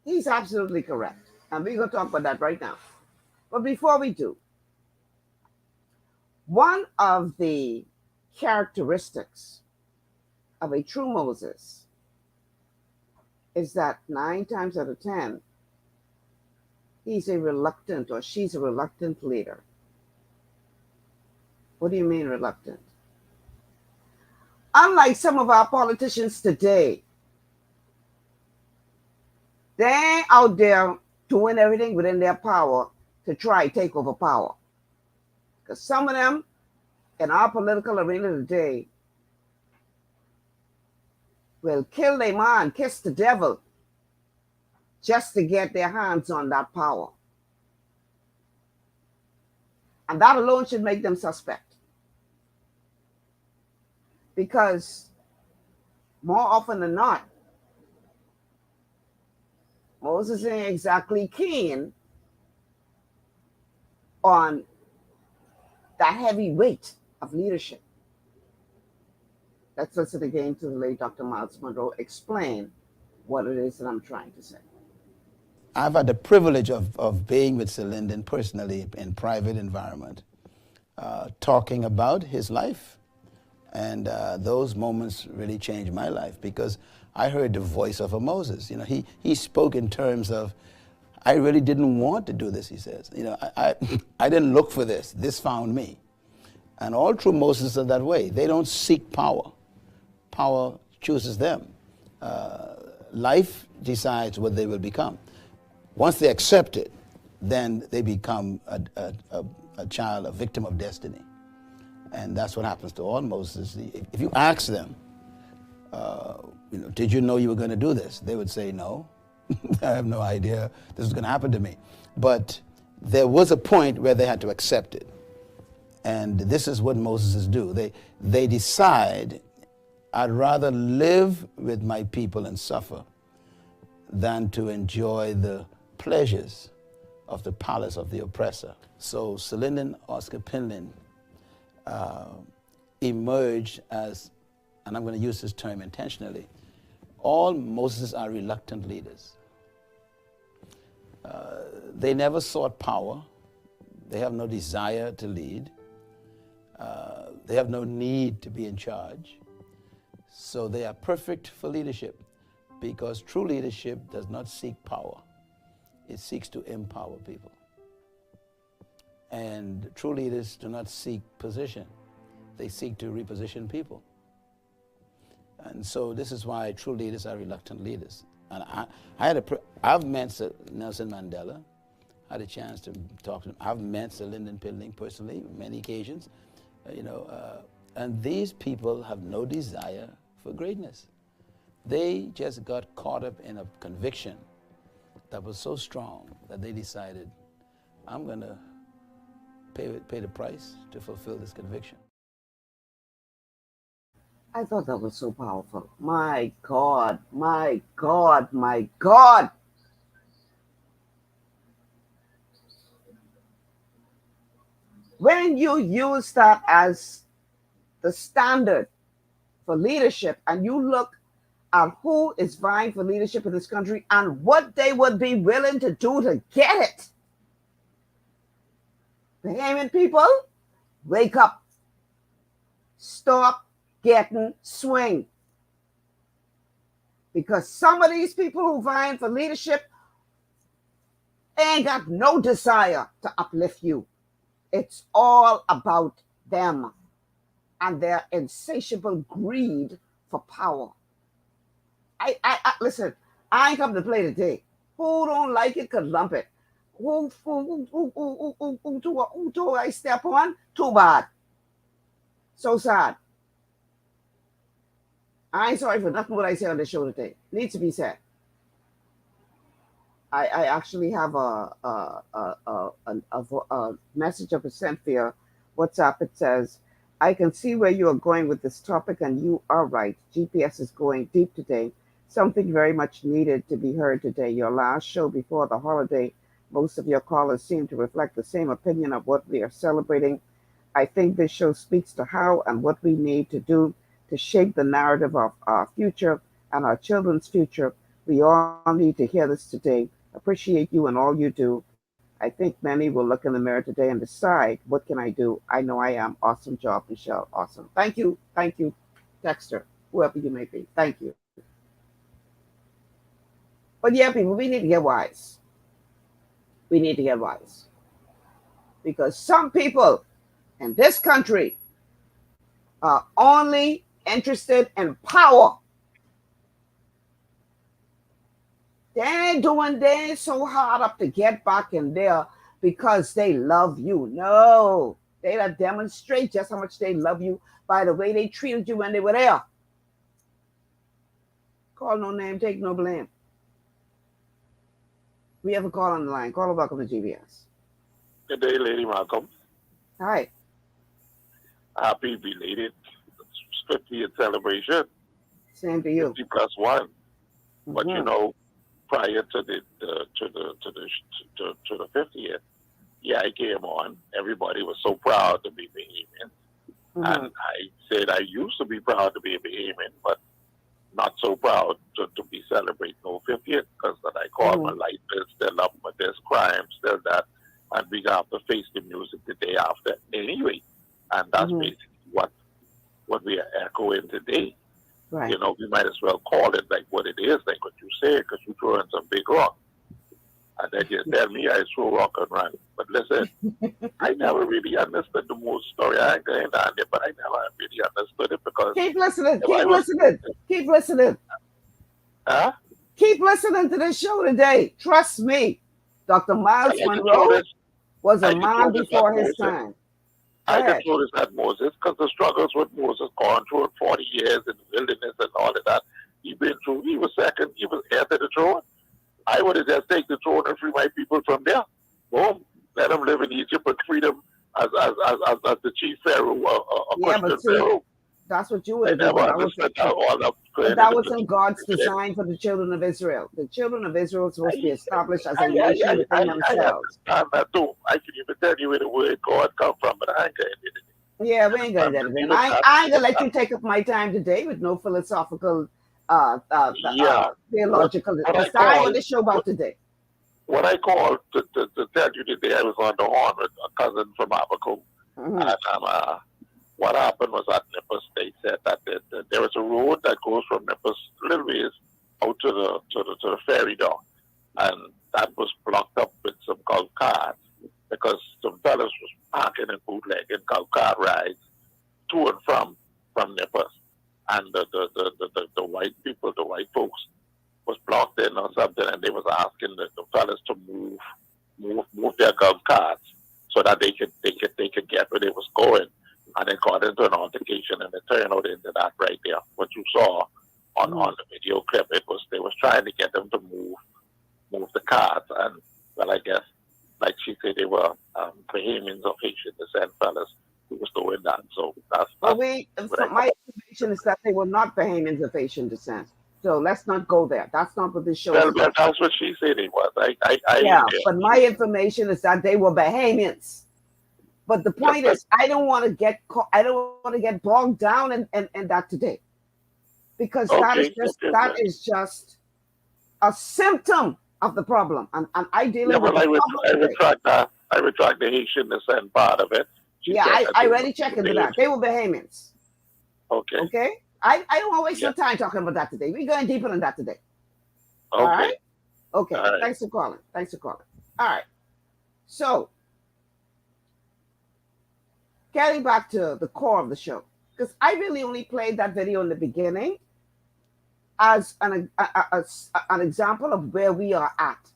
he's absolutely correct. And we're going to talk about that right now. But before we do, one of the characteristics of a true Moses is that 9 times out of 10, he's a reluctant or she's a reluctant leader. What do you mean reluctant? Unlike some of our politicians today, they ain't out there doing everything within their power to try to take over power. Because some of them in our political arena today will kill their man, kiss the devil, just to get their hands on that power. And that alone should make them suspect. Because more often than not, Moses ain't exactly keen on that heavy weight of leadership. Let's listen again to the late Dr. Myles Munroe explain what it is that I'm trying to say. I've had the privilege of being with Sir Lyndon personally in private environment, talking about his life. And those moments really changed my life because I heard the voice of a Moses. You know, he spoke in terms of, I really didn't want to do this, he says. You know, I didn't look for this. This found me. And all true Moses are that way. They don't seek power. Power chooses them. Life decides what they will become. Once they accept it, then they become a child, a victim of destiny. And that's what happens to all Moses. If you ask them, did you know you were going to do this? They would say, no, I have no idea this is going to happen to me. But there was a point where they had to accept it. And this is what Moses do. They decide, I'd rather live with my people and suffer than to enjoy the pleasures of the palace of the oppressor. So Sir Lyndon Oscar Pinlin emerged as, and I'm going to use this term intentionally, all Moses are reluctant leaders. They never sought power. They have no desire to lead. They have no need to be in charge. So they are perfect for leadership because true leadership does not seek power. It seeks to empower people. And true leaders do not seek position. They seek to reposition people. And so this is why true leaders are reluctant leaders. And I've met Nelson Mandela, had a chance to talk to him. I've met Sir Lyndon Pinlin personally on many occasions, and these people have no desire for greatness. They just got caught up in a conviction that was so strong that they decided, I'm going to pay the price to fulfill this conviction. I thought that was so powerful. My God, my God, my God. When you use that as the standard for leadership and you look at who is vying for leadership in this country and what they would be willing to do to get it. Bahamian people, wake up. Stop getting swing. Because some of these people who vying for leadership ain't got no desire to uplift you. It's all about them and their insatiable greed for power. I listen, I ain't come to play today. Who don't like it could lump it. Who I step on? Too bad. So sad. I ain't sorry for nothing what I say on the show today. Needs to be said. I actually have a message up sent via WhatsApp. It says, I can see where you are going with this topic, and you are right. GPS is going deep today. Something very much needed to be heard today. Your last show before the holiday, most of your callers seem to reflect the same opinion of what we are celebrating. I think this show speaks to how and what we need to do to shape the narrative of our future and our children's future. We all need to hear this today. Appreciate you and all you do. I think many will look in the mirror today and decide, what can I do? I know I am. Awesome job, Michelle. Awesome. Thank you. Thank you, Dexter, whoever you may be. Thank you. But yeah, people, we need to get wise. We need to get wise. Because some people in this country are only interested in power. They ain't so hard up to get back in there because they love you. No, they'll demonstrate just how much they love you by the way they treated you when they were there. Call no name, take no blame. We have a call on the line. Caller, welcome to GBS. Good day, Lady Malcolm. Hi. Happy belated 50th celebration. Same to you. 50 plus one. But you know, prior to the 50th, yeah, I came on. Everybody was so proud to be Bahamian, and I said I used to be proud to be a Bahamian, but not so proud to be celebrating no 50th because that I call my life is still up, but there's crime, still that, and we have to face the music the day after anyway, and that's basically what we are echoing today. Right. You know, we might as well call it like what it is, like what you say, because you throw in some big rock. And then you tell me I throw rock and run. But listen, I never really understood the whole story. I ain't going down there, but I never really understood it because... Keep listening. Keep listening. Huh? Keep listening to this show today. Trust me. Dr. Myles Munroe was a man before his time. I just noticed that Moses, because the struggles with Moses gone through it 40 years in the wilderness and all of that, he was second, he was heir to the throne. I would have just taken the throne and free my people from there. Boom. Let them live in Egypt with freedom as the chief pharaoh, pharaoh. That's what you would have done. That wasn't God's design for the children of Israel. The children of Israel were supposed to be established as a nation within themselves. I can even tell you where the word God come from, but I ain't going to do it. Yeah, we ain't going to do it. I ain't going to let you take up my time today with no philosophical, theological. That's not what the show about today. What I called to tell you today, I was on the horn with a cousin from Abaco, and what happened was at Nippers, they said that there was a road that goes from Nippers a little ways out to the ferry dock, and that was blocked up with some golf carts because some fellas was parking and bootlegging golf cart rides to and from Nippers, and the white people, the white folks, was blocked in or something, and they was asking the fellas to move their golf carts so that they could get where they was going. And it got into an altercation, and it turned out into that right there. What you saw on the video clip, they was trying to get them to move the carts, and well, I guess like she said, they were Bahamians of Haitian descent fellas who was doing that. So that's my information is that they were not Bahamians of Haitian descent. So let's not go there. That's not what this show is. Well, that's what she said it was. But my information is that they were Bahamians. But the point is, I don't want to get bogged down in that today, because that is just a symptom of the problem, and I dealing with the problem. I retract the Haitian descent part of it. I already checked into that. They were Bahamians. Okay. Okay. I don't want to waste your time talking about that today. We're going deeper than that today. Okay. All right. Okay. All right. Thanks for calling. All right. So, getting back to the core of the show, because I really only played that video in the beginning as an example of where we are at.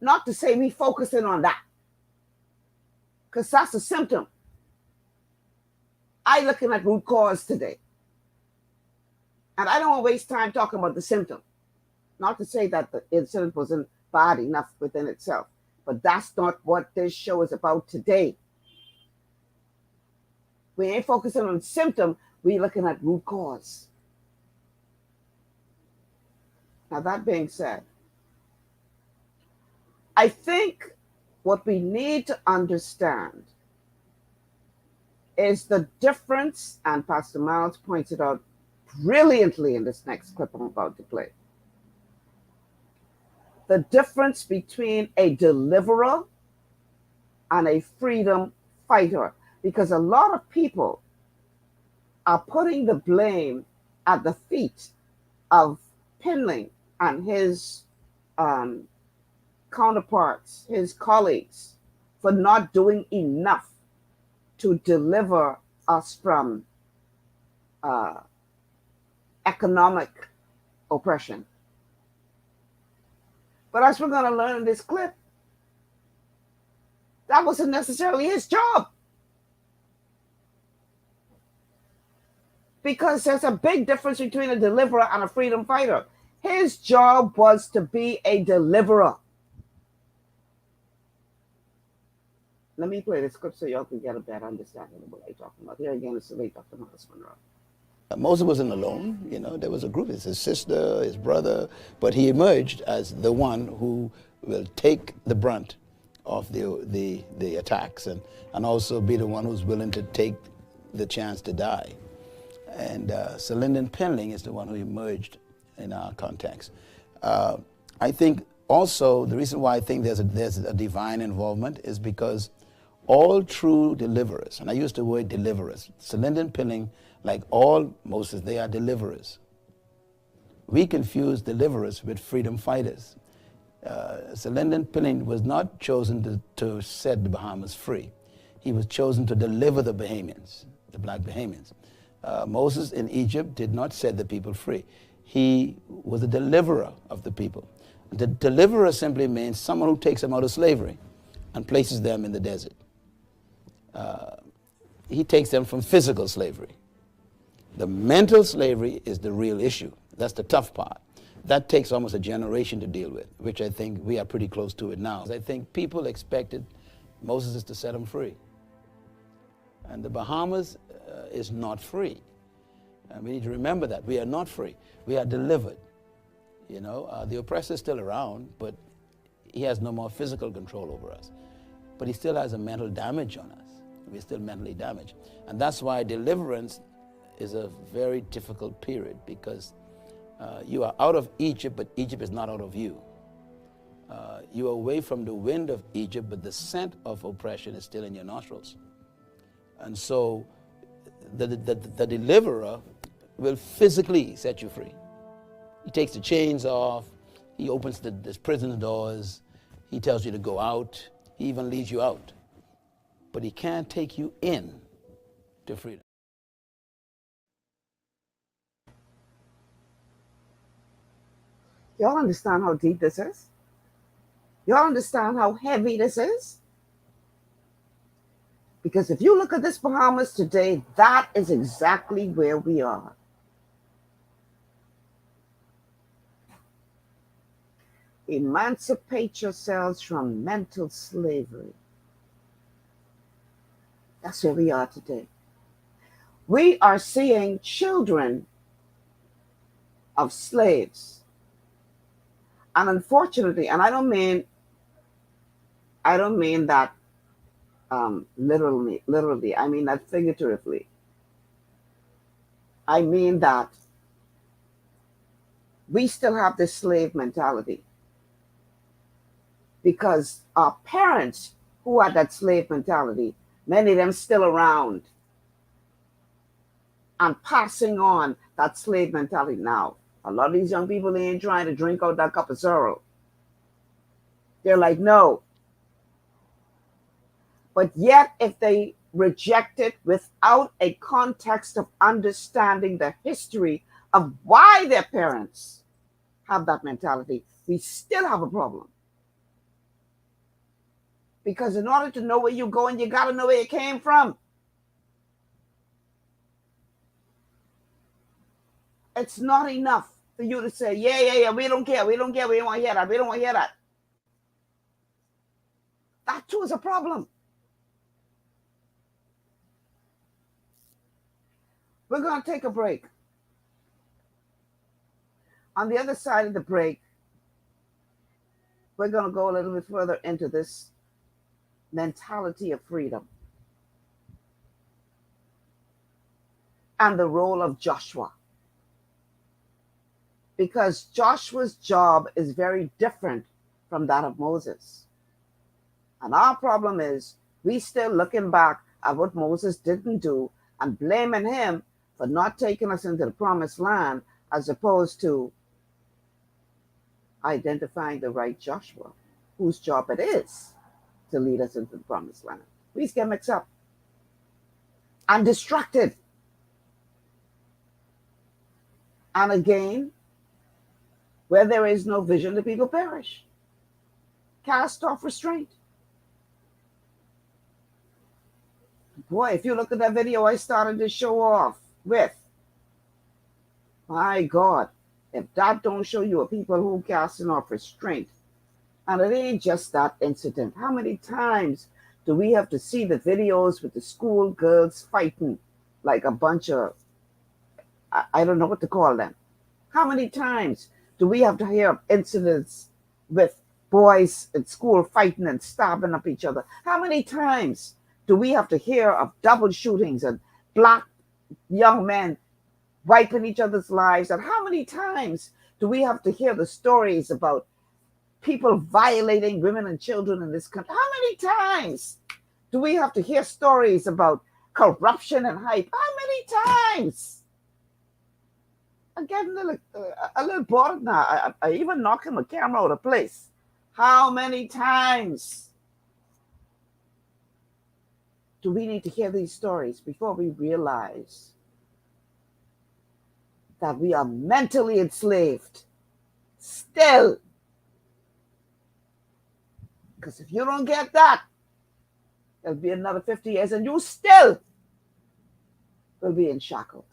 Not to say we focusing on that, because that's a symptom. I looking at root cause today. And I don't want to waste time talking about the symptom. Not to say that the incident wasn't bad enough within itself, but that's not what this show is about today. We ain't focusing on symptom, we're looking at root cause. Now, that being said, I think what we need to understand is the difference, and Pastor Myles points it out brilliantly in this next clip I'm about to play. The difference between a deliverer and a freedom fighter. Because a lot of people are putting the blame at the feet of Pinling and his counterparts, his colleagues, for not doing enough to deliver us from economic oppression. But as we're going to learn in this clip, that wasn't necessarily his job. Because there's a big difference between a deliverer and a freedom fighter. His job was to be a deliverer. Let me play this clip so y'all can get a better understanding of what I'm talking about. Here again is the late Dr. Myles Munroe. Moses wasn't alone. You know, there was a group. It's his sister, his brother, but he emerged as the one who will take the brunt of the attacks and also be the one who's willing to take the chance to die. And Sir Lyndon Pinling is the one who emerged in our context. I think also the reason why I think there's a divine involvement is because all true deliverers, and I use the word deliverers, Sir Lyndon Pinling, like all Moses, they are deliverers. We confuse deliverers with freedom fighters. Sir Lyndon Pinling was not chosen to set the Bahamas free. He was chosen to deliver the Bahamians, the black Bahamians. Moses in Egypt did not set the people free. He was a deliverer of the people. The deliverer simply means someone who takes them out of slavery and places them in the desert. He takes them from physical slavery. The mental slavery is the real issue. That's the tough part. That takes almost a generation to deal with, which I think we are pretty close to it now. I think people expected Moses to set them free. And the Bahamas is not free. And we need to remember that. We are not free. We are delivered. You know, the oppressor is still around, but he has no more physical control over us. But he still has a mental damage on us. We're still mentally damaged. And that's why deliverance is a very difficult period, because you are out of Egypt, but Egypt is not out of you. You are away from the wind of Egypt, but the scent of oppression is still in your nostrils. And so the deliverer will physically set you free. He takes the chains off, he opens the prison doors, he tells you to go out, he even leads you out. But he can't take you in to freedom. Y'all understand how deep this is? Y'all understand how heavy this is? Because if you look at this Bahamas today, that is exactly where we are. Emancipate yourselves from mental slavery. That's where we are today. We are seeing children of slaves. And unfortunately, and I don't mean that literally. I mean that figuratively. I mean that we still have this slave mentality because our parents who had that slave mentality, many of them still around and passing on that slave mentality now. A lot of these young people, they ain't trying to drink out that cup of sorrow. They're like, no. But yet, if they reject it without a context of understanding the history of why their parents have that mentality, we still have a problem. Because in order to know where you're going, you got to know where you came from. It's not enough for you to say, yeah, we don't care, we don't want to hear that, we don't want to hear that. That too is a problem. We're going to take a break. On the other side of the break, we're going to go a little bit further into this mentality of freedom and the role of Joshua. Because Joshua's job is very different from that of Moses. And our problem is we still looking back at what Moses didn't do and blaming him for not taking us into the promised land, as opposed to identifying the right Joshua, whose job it is to lead us into the promised land. We get mixed up and distracted. And again, where there is no vision, the people perish. Cast off restraint. Boy, if you look at that video I started to show off with, my God, if that don't show you a people who casting off restraint, and it ain't just that incident. How many times do we have to see the videos with the school girls fighting like a bunch of, I don't know what to call them. How many times do we have to hear of incidents with boys at school fighting and stabbing up each other? How many times do we have to hear of double shootings and black young men wiping each other's lives? And how many times do we have to hear the stories about people violating women and children in this country? How many times do we have to hear stories about corruption and hype? How many times? I'm getting a little bored now. I even knocking my camera out of place. How many times do we need to hear these stories before we realize that we are mentally enslaved still? Because if you don't get that, there'll be another 50 years and you still will be shackled.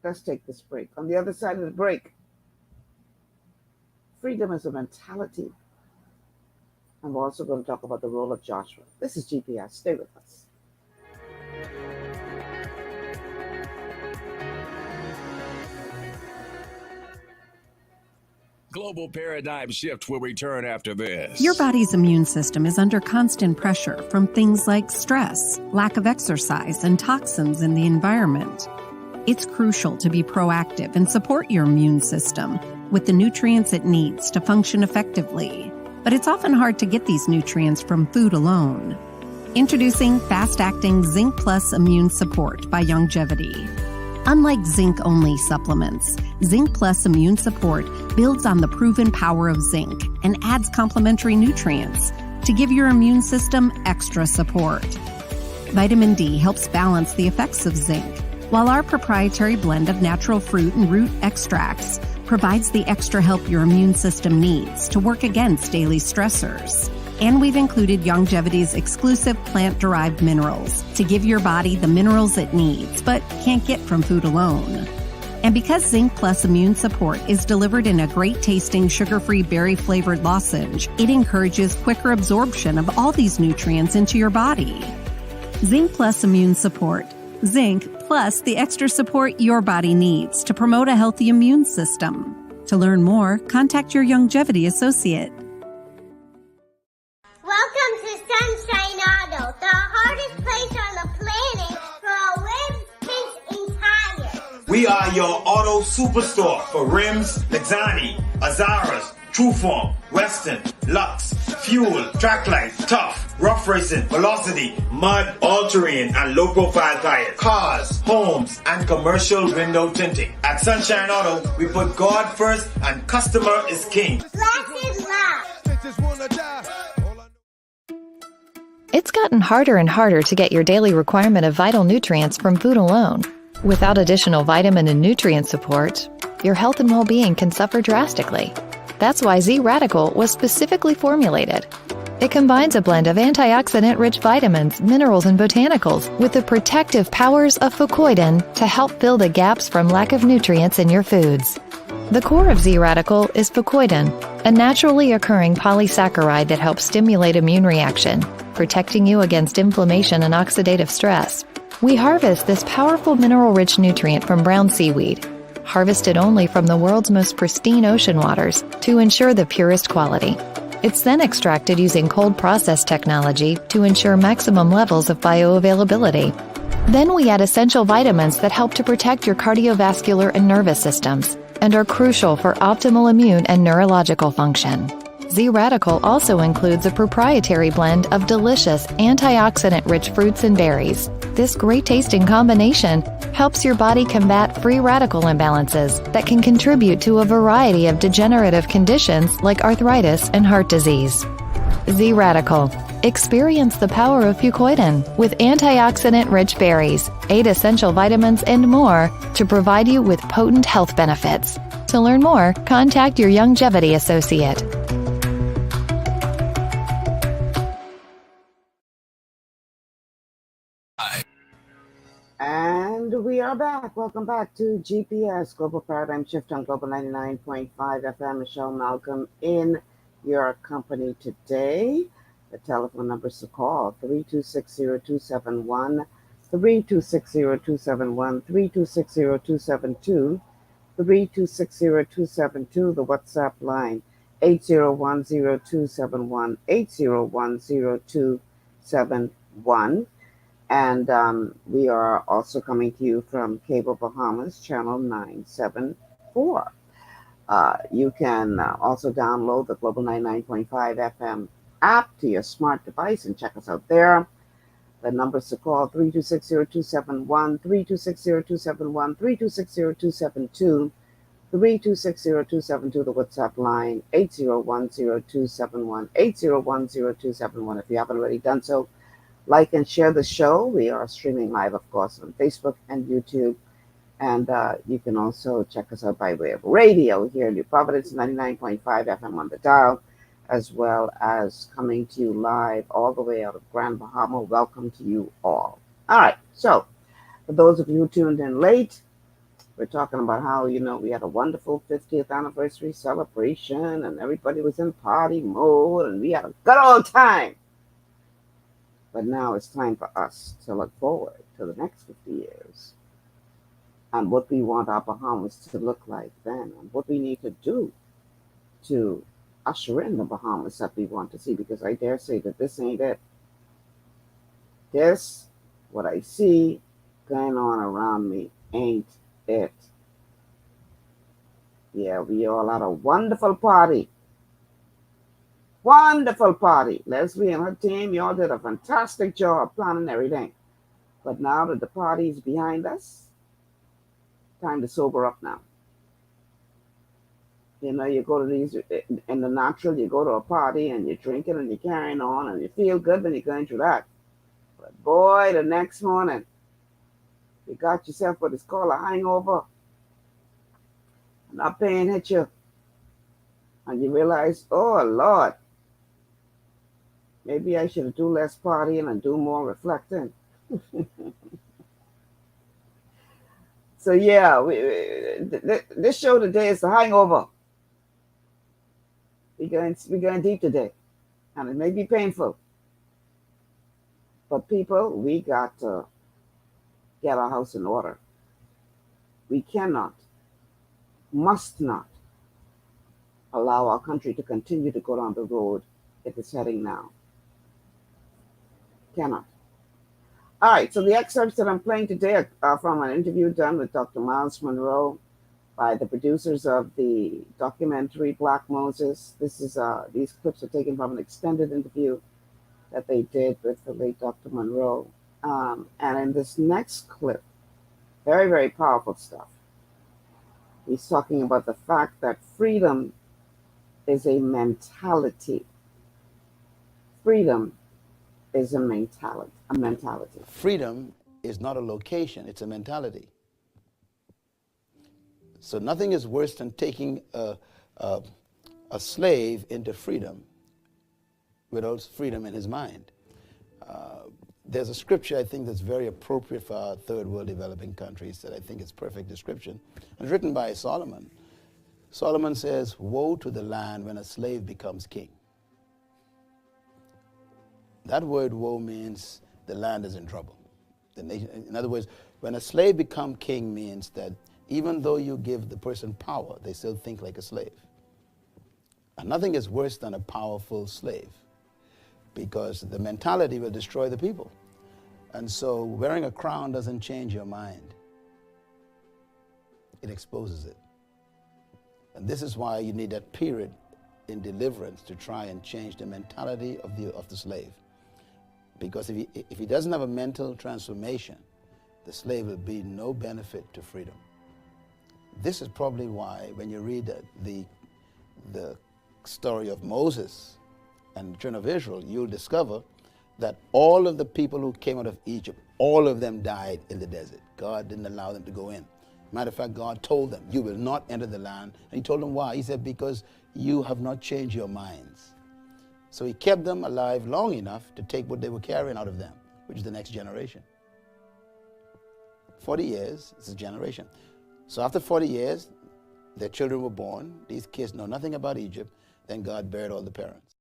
Let's take this break. On the other side of the break, freedom is a mentality. And we're also going to talk about the role of Joshua. This is GPS. Stay with us. Global Paradigm Shift will return after this. Your body's immune system is under constant pressure from things like stress, lack of exercise, and toxins in the environment. It's crucial to be proactive and support your immune system with the nutrients it needs to function effectively. But it's often hard to get these nutrients from food alone. Introducing fast-acting Zinc Plus Immune Support by Longevity. Unlike zinc-only supplements, Zinc Plus Immune Support builds on the proven power of zinc and adds complementary nutrients to give your immune system extra support. Vitamin D helps balance the effects of zinc, while our proprietary blend of natural fruit and root extracts provides the extra help your immune system needs to work against daily stressors. And we've included Longevity's exclusive plant-derived minerals to give your body the minerals it needs, but can't get from food alone. And because Zinc Plus Immune Support is delivered in a great-tasting, sugar-free, berry-flavored lozenge, it encourages quicker absorption of all these nutrients into your body. Zinc Plus Immune Support. Zinc plus the extra support your body needs to promote a healthy immune system. To learn more, contact your Longevity associate. Welcome to Sunshine We are your auto superstore for rims, Lexani, Azaras, Trueform, Western, Lux, Fuel, Tracklight, Tough, Rough Racing, Velocity, Mud, All-Terrain, and low-profile tires, cars, homes, and commercial window tinting. At Sunshine Auto, we put God first and customer is king. It's gotten harder and harder to get your daily requirement of vital nutrients from food alone. Without additional vitamin and nutrient support, your health and well-being can suffer drastically. That's why Z-Radical was specifically formulated. It combines a blend of antioxidant-rich vitamins, minerals, and botanicals with the protective powers of fucoidan to help fill the gaps from lack of nutrients in your foods. The core of Z-Radical is fucoidan, a naturally occurring polysaccharide that helps stimulate immune reaction, protecting you against inflammation and oxidative stress. We harvest this powerful mineral-rich nutrient from brown seaweed, harvested only from the world's most pristine ocean waters to ensure the purest quality. It's then extracted using cold process technology to ensure maximum levels of bioavailability. Then we add essential vitamins that help to protect your cardiovascular and nervous systems and are crucial for optimal immune and neurological function. Z-Radical also includes a proprietary blend of delicious antioxidant-rich fruits and berries. This great-tasting combination helps your body combat free radical imbalances that can contribute to a variety of degenerative conditions like arthritis and heart disease. Z-Radical. Experience the power of fucoidan with antioxidant-rich berries, 8 essential vitamins, and more to provide you with potent health benefits. To learn more, contact your Longevity associate. And we are back. Welcome back to GPS, Global Paradigm Shift on Global 99.5 FM. Michelle Malcolm in your company today. The telephone numbers to call, 3260271, 3260271, 3260272, 3260272, the WhatsApp line, 8010271, 8010271. And we are also coming to you from Cable Bahamas, channel 974. You can also download the Global 99.5 FM app to your smart device and check us out there. The numbers to call, 3260271, 3260271, 3260272, 3260272, the WhatsApp line, 8010271, 8010271. If you haven't already done so, like and share the show. We are streaming live, of course, on Facebook and YouTube. And you can also check us out by way of radio here in New Providence, 99.5 FM on the dial, as well as coming to you live all the way out of Grand Bahama. Welcome to you all. All right, so for those of you who tuned in late, we're talking about how, we had a wonderful 50th anniversary celebration and everybody was in party mode and we had a good old time. But now it's time for us to look forward to the next 50 years and what we want our Bahamas to look like then and what we need to do to usher in the Bahamas that we want to see, because I dare say that this ain't it. This, what I see going on around me, ain't it. Yeah, we all had a wonderful party. Wonderful party. Leslie and her team, y'all did a fantastic job planning everything. But now that the party is behind us, time to sober up now. You go to these, in the natural, you go to a party and you're drinking and you're carrying on and you feel good when you're going through that. But boy, the next morning, you got yourself what is called a hangover. And that pain hit you. And you realize, oh, Lord, maybe I should do less partying and do more reflecting. So yeah, this show today is the hangover. We're going deep today, and it may be painful. But people, we got to get our house in order. We cannot, must not allow our country to continue to go down the road it is heading now. Cannot. All right, so the excerpts that I'm playing today are from an interview done with Dr. Myles Munroe by the producers of the documentary Black Moses. These clips are taken from an extended interview that they did with the late Dr. Munroe. And in this next clip, very, very powerful stuff. He's talking about the fact that freedom is a mentality. Freedom is a mentality. Freedom is not a location, it's a mentality. So nothing is worse than taking a slave into freedom without freedom in his mind. There's a scripture I think that's very appropriate for our third world developing countries that I think is perfect description. It's written by Solomon. Solomon says, "Woe to the land when a slave becomes king." That word woe means the land is in trouble. The nation, in other words, when a slave becomes king means that even though you give the person power, they still think like a slave. And nothing is worse than a powerful slave, because the mentality will destroy the people. And so wearing a crown doesn't change your mind. It exposes it. And this is why you need that period in deliverance to try and change the mentality of the slave. Because if he doesn't have a mental transformation, the slave will be no benefit to freedom. This is probably why when you read the story of Moses and the children of Israel, you'll discover that all of the people who came out of Egypt, all of them died in the desert. God didn't allow them to go in. Matter of fact, God told them, "You will not enter the land." And he told them why. He said, "Because you have not changed your minds." So he kept them alive long enough to take what they were carrying out of them, which is the next generation. 40 years is a generation. So after 40 years, their children were born. These kids know nothing about Egypt. Then God buried all the parents.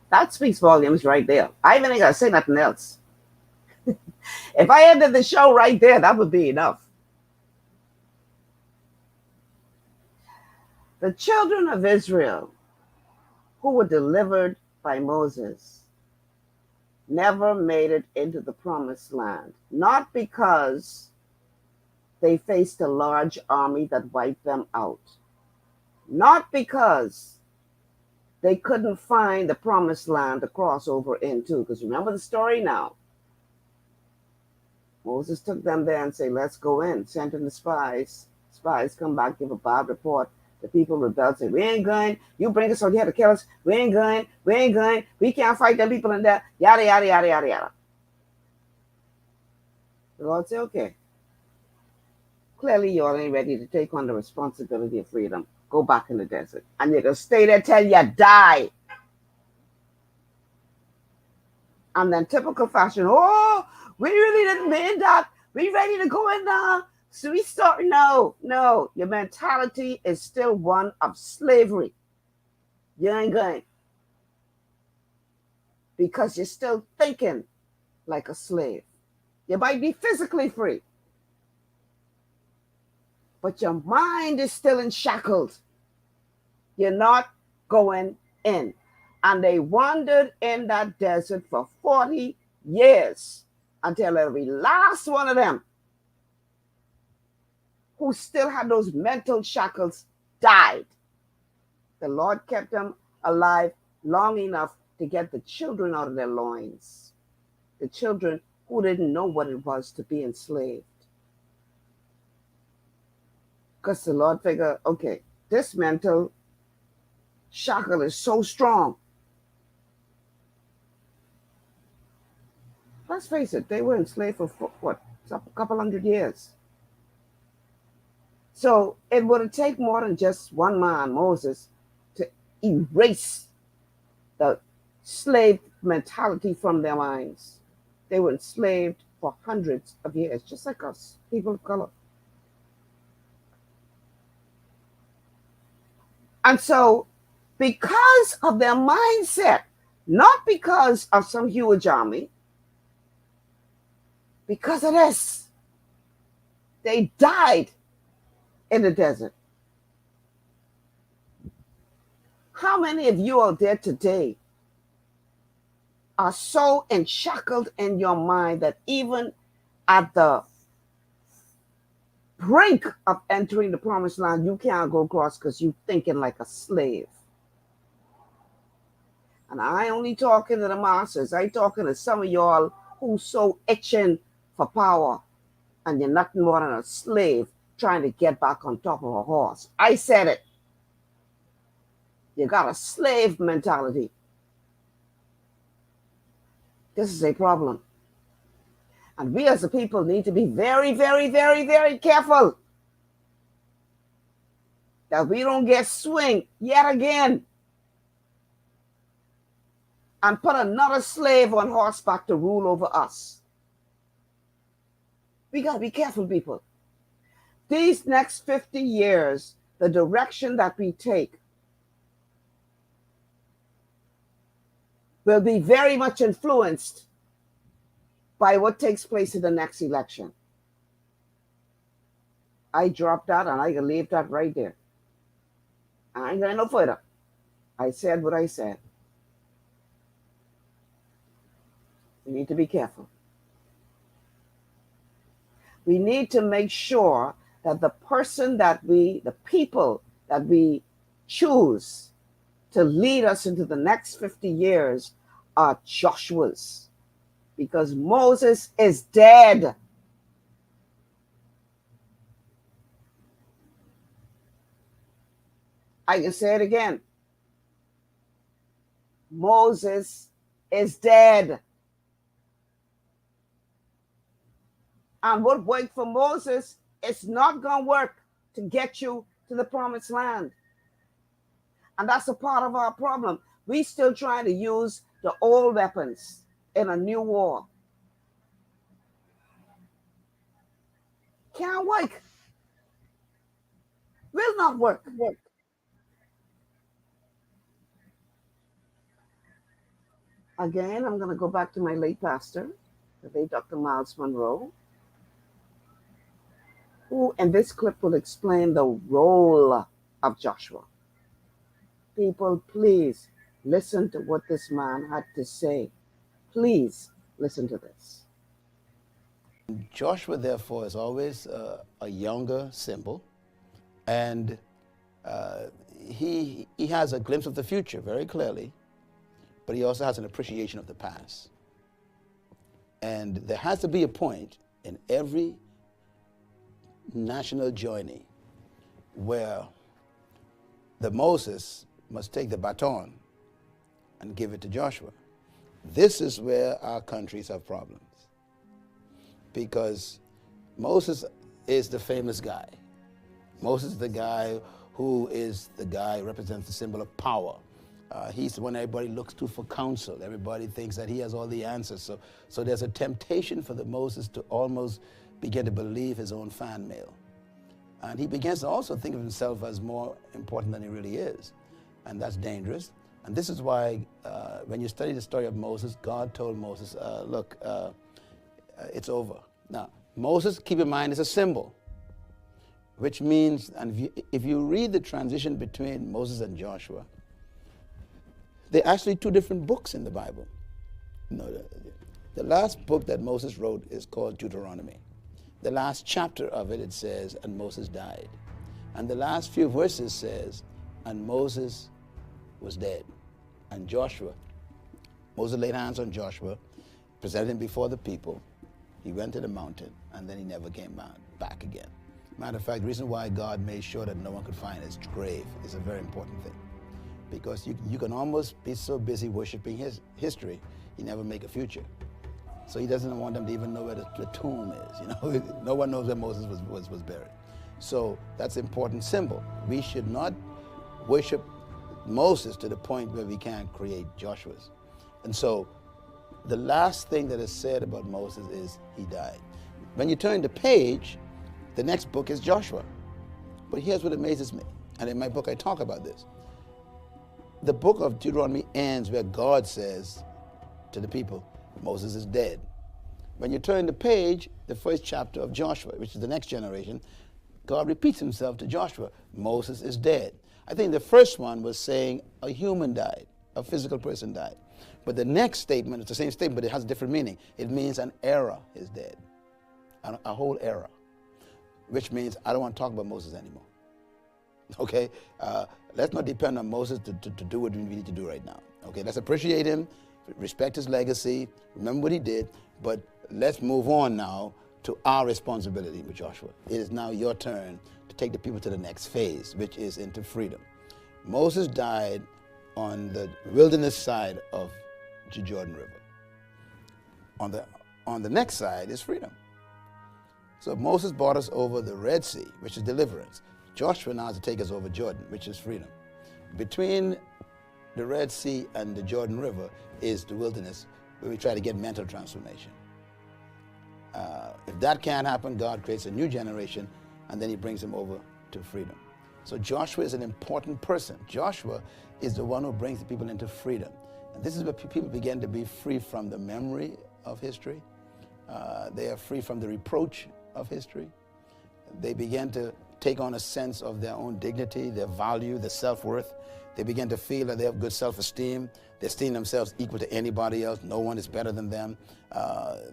That speaks volumes right there. I even ain't got to say nothing else. If I ended the show right there, that would be enough. The children of Israel who were delivered by Moses never made it into the promised land, not because they faced a large army that wiped them out, not because they couldn't find the promised land to cross over into, because remember the story now. Moses took them there and said, "Let's go in," sent in the spies. Spies come back, give a bad report. The people rebelled, say, "We ain't going. You bring us out here to kill us. We ain't going. We ain't going. We can't fight them people in there." Yada, yada, yada, yada, yada. The Lord said, "Okay. Clearly you all ain't ready to take on the responsibility of freedom. Go back in the desert. And you're going to stay there till you die." And then typical fashion, "Oh, we really didn't mean that. We ready to go in now. So we start." No. Your mentality is still one of slavery. You ain't going. Because you're still thinking like a slave. You might be physically free, but your mind is still in shackles. You're not going in. And they wandered in that desert for 40 years until every last one of them who still had those mental shackles died. The Lord kept them alive long enough to get the children out of their loins. The children who didn't know what it was to be enslaved. Because the Lord figured, okay, this mental shackle is so strong. Let's face it, they were enslaved for what, a couple hundred years. So it would take more than just one man, Moses, to erase the slave mentality from their minds. They were enslaved for hundreds of years, just like us, people of color. And so, because of their mindset, not because of some huge army, because of this, they died in the desert. How many of you out there today are so enshackled in your mind that even at the brink of entering the promised land, you can't go across because you're thinking like a slave? And I only talking to the masters. I talking to some of y'all who so itching for power, and you're nothing more than a slave trying to get back on top of a horse. I said it. You got a slave mentality. This is a problem. And we as a people need to be very, very, very, very careful that we don't get swinged yet again and put another slave on horseback to rule over us. We got to be careful, people. These next 50 years, the direction that we take will be very much influenced by what takes place in the next election. I dropped that and I can leave that right there. I ain't going no further. I said what I said. We need to be careful. We need to make sure that the people that we choose to lead us into the next 50 years are Joshua's, because Moses is dead. I can say it again. Moses is dead. And what worked for Moses is not going to work to get you to the promised land. And that's a part of our problem. We still trying to use the old weapons in a new war. Can't work. Will not work. Again, I'm going to go back to my late pastor, the late Dr. Myles Munroe, who in this clip will explain the role of Joshua. People, please listen to what this man had to say. Please listen to this. Joshua, therefore, is always a younger symbol, and he has a glimpse of the future very clearly, but he also has an appreciation of the past. And there has to be a point in every national journey where the Moses must take the baton and give it to Joshua. This is where our countries have problems, because Moses is the famous guy. Moses is the guy who represents the symbol of power. He's the one everybody looks to for counsel. Everybody thinks that he has all the answers. So there's a temptation for the Moses to almost begin to believe his own fan mail. And he begins to also think of himself as more important than he really is. And that's dangerous. And this is why when you study the story of Moses, God told Moses, look, it's over. Now, Moses, keep in mind, is a symbol, which means, and if you read the transition between Moses and Joshua, they're actually two different books in the Bible. The last book that Moses wrote is called Deuteronomy. The last chapter of it, it says, and Moses died. And the last few verses says, and Moses was dead. And Joshua, Moses laid hands on Joshua, presented him before the people. He went to the mountain, and then he never came back again. Matter of fact, the reason why God made sure that no one could find his grave is a very important thing. Because you can almost be so busy worshiping his history, you never make a future. So he doesn't want them to even know where the tomb is. No one knows where Moses was buried. So that's an important symbol. We should not worship Moses to the point where we can't create Joshua's. And so the last thing that is said about Moses is he died. When you turn the page, the next book is Joshua. But here's what amazes me, and in my book I talk about this. The book of Deuteronomy ends where God says to the people, Moses is dead. When you turn the page, the first chapter of Joshua, which is the next generation, God repeats himself to Joshua, Moses is dead. I think the first one was saying a human died, a physical person died. But the next statement, it's the same statement, but it has a different meaning. It means an era is dead, a whole era, which means I don't want to talk about Moses anymore. Okay? Let's not depend on Moses to do what we need to do right now. Okay? Let's appreciate him, respect his legacy, remember what he did, but let's move on now to our responsibility with Joshua. It is now your turn to take the people to the next phase, which is into freedom. Moses died on the wilderness side of the Jordan River. On the next side is freedom. So Moses brought us over the Red Sea, which is deliverance. Joshua now has to take us over Jordan, which is freedom. Between the Red Sea and the Jordan River is the wilderness, where we try to get mental transformation. If that can't happen, God creates a new generation, and then he brings them over to freedom. So Joshua is an important person. Joshua is the one who brings the people into freedom. And this is where people begin to be free from the memory of history. They are free from the reproach of history. They begin to take on a sense of their own dignity, their value, their self-worth. They begin to feel that they have good self-esteem. They esteem themselves equal to anybody else. No one is better than them.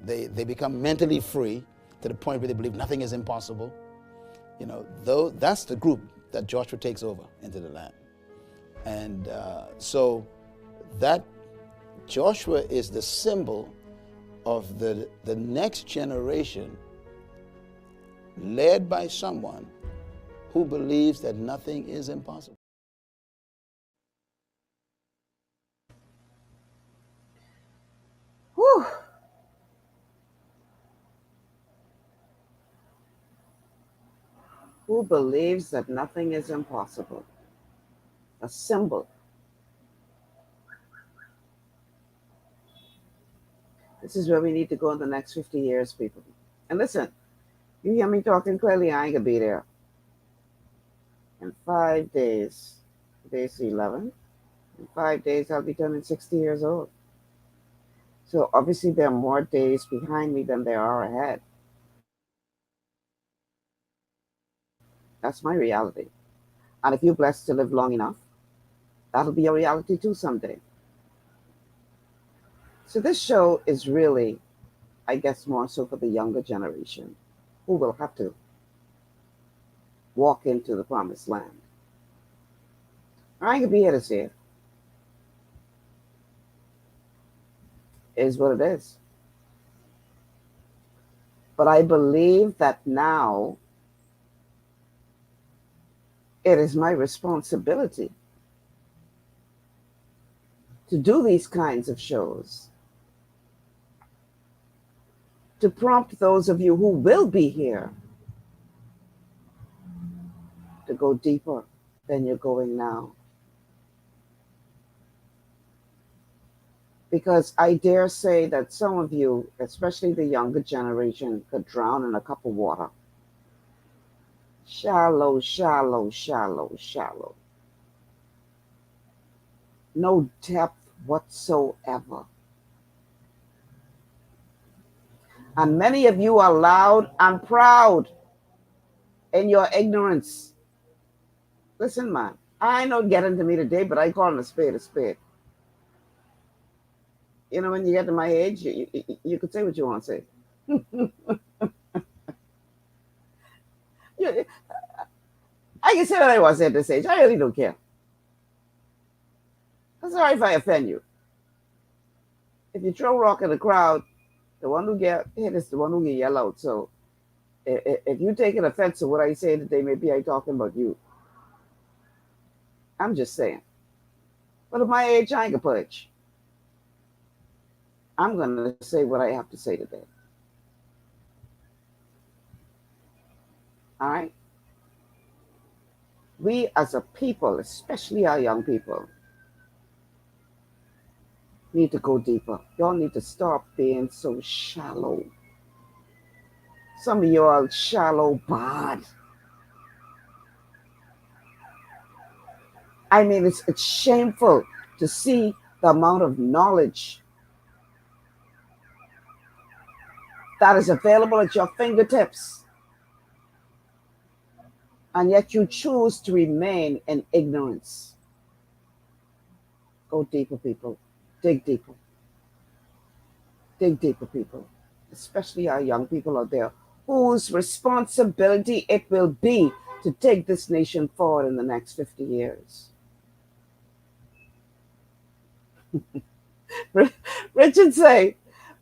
They become mentally free to the point where they believe nothing is impossible. You know, though that's the group that Joshua takes over into the land. And so that Joshua is the symbol of the next generation led by someone who believes that nothing is impossible. Whew. Who believes that nothing is impossible? A symbol. This is where we need to go in the next 50 years, people. And listen, you hear me talking clearly, I ain't gonna be there. In 5 days, today's 11, in 5 days I'll be turning 60 years old. So obviously there are more days behind me than there are ahead. That's my reality. And if you're blessed to live long enough, that'll be your reality too someday. So this show is really, I guess, more so for the younger generation who will have to walk into the promised land. I ain't gonna be here to see it. It is what it is. But I believe that now it is my responsibility to do these kinds of shows, to prompt those of you who will be here to go deeper than you're going now. Because I dare say that some of you, especially the younger generation, could drown in a cup of water. Shallow, shallow, shallow, shallow. No depth whatsoever. And many of you are loud and proud in your ignorance. Listen, man, I know getting to me today, but I call it a spade a spade. You know, when you get to my age, you could say what you want to say. I can say what I want to say at this age. I really don't care. I'm sorry if I offend you. If you throw a rock in the crowd, the one who get hit is the one who get yelled out. So if you take an offense to what I say today, maybe I'm talking about you. I'm just saying. But at my age, I ain't gonna pudge. I'm going to say what I have to say today. All right? We as a people, especially our young people, need to go deeper. Y'all need to stop being so shallow. Some of you are shallow bad. I mean, it's shameful to see the amount of knowledge that is available at your fingertips. and yet you choose to remain in ignorance. Go deeper, people. Dig deeper. Dig deeper, people. Especially our young people out there, whose responsibility it will be to take this nation forward in the next 50 years. Richard say,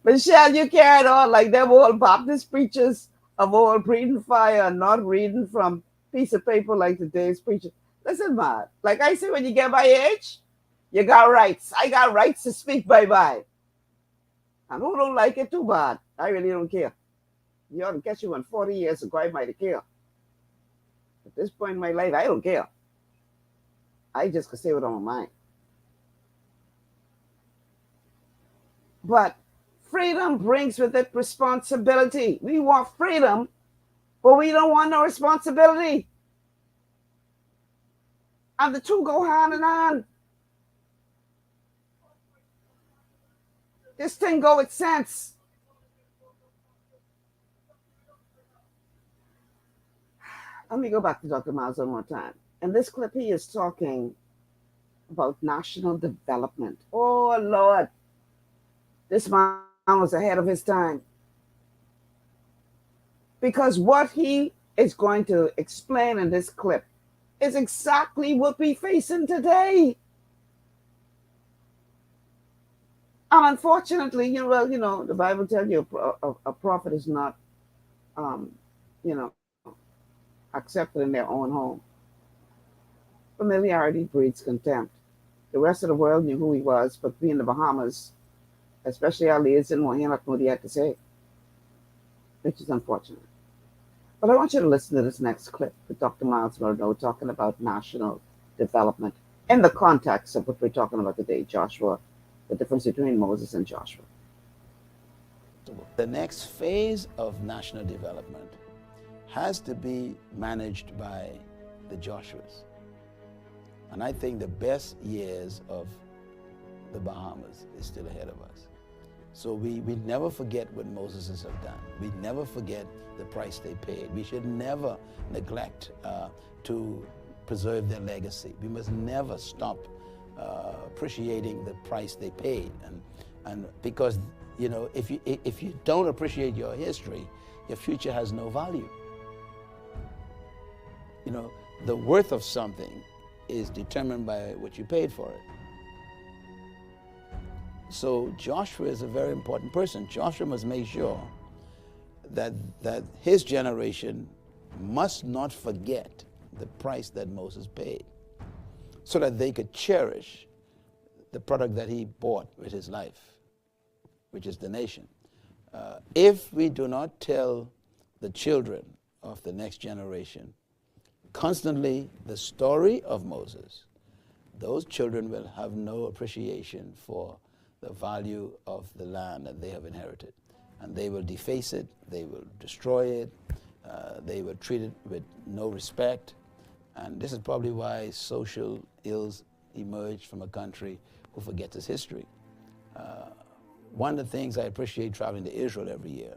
Michelle, you carried on like them old Baptist preachers of old breathing fire and not reading from piece of paper like today's preacher. Listen, man, like I say, when you get my age, you got rights. I got rights to speak bye-bye. And who don't like it too bad? I really don't care. You ought to catch you in 40 years ago, I might care. At this point in my life, I don't care. I just can say what's on my mind. But freedom brings with it responsibility. We want freedom, but we don't want no responsibility. And the two go hand in hand. This thing go with sense. Let me go back to Dr. Myles one more time. In this clip, he is talking about national development. Oh, Lord. This man was ahead of his time. Because what he is going to explain in this clip is exactly what we're facing today. And unfortunately, the Bible tells you a prophet is not, accepted in their own home. Familiarity breeds contempt. The rest of the world knew who he was, but we in the Bahamas, especially our leaders, didn't want to hear what he had to say, which is unfortunate. But I want you to listen to this next clip with Dr. Myles Munroe talking about national development in the context of what we're talking about today, Joshua, the difference between Moses and Joshua. The next phase of national development has to be managed by the Joshuas. And I think the best years of the Bahamas is still ahead of us. So we never forget what Moses have done. We never forget the price they paid. We should never neglect to preserve their legacy. We must never stop appreciating the price they paid. And because, if you don't appreciate your history, your future has no value. The worth of something is determined by what you paid for it. So Joshua is a very important person. Joshua must make sure that his generation must not forget the price that Moses paid, so that they could cherish the product that he bought with his life, which is the nation. If we do not tell the children of the next generation constantly the story of Moses, those children will have no appreciation for the value of the land that they have inherited. And they will deface it, they will destroy it, they will treat it with no respect. And this is probably why social ills emerge from a country who forgets its history. One of the things I appreciate traveling to Israel every year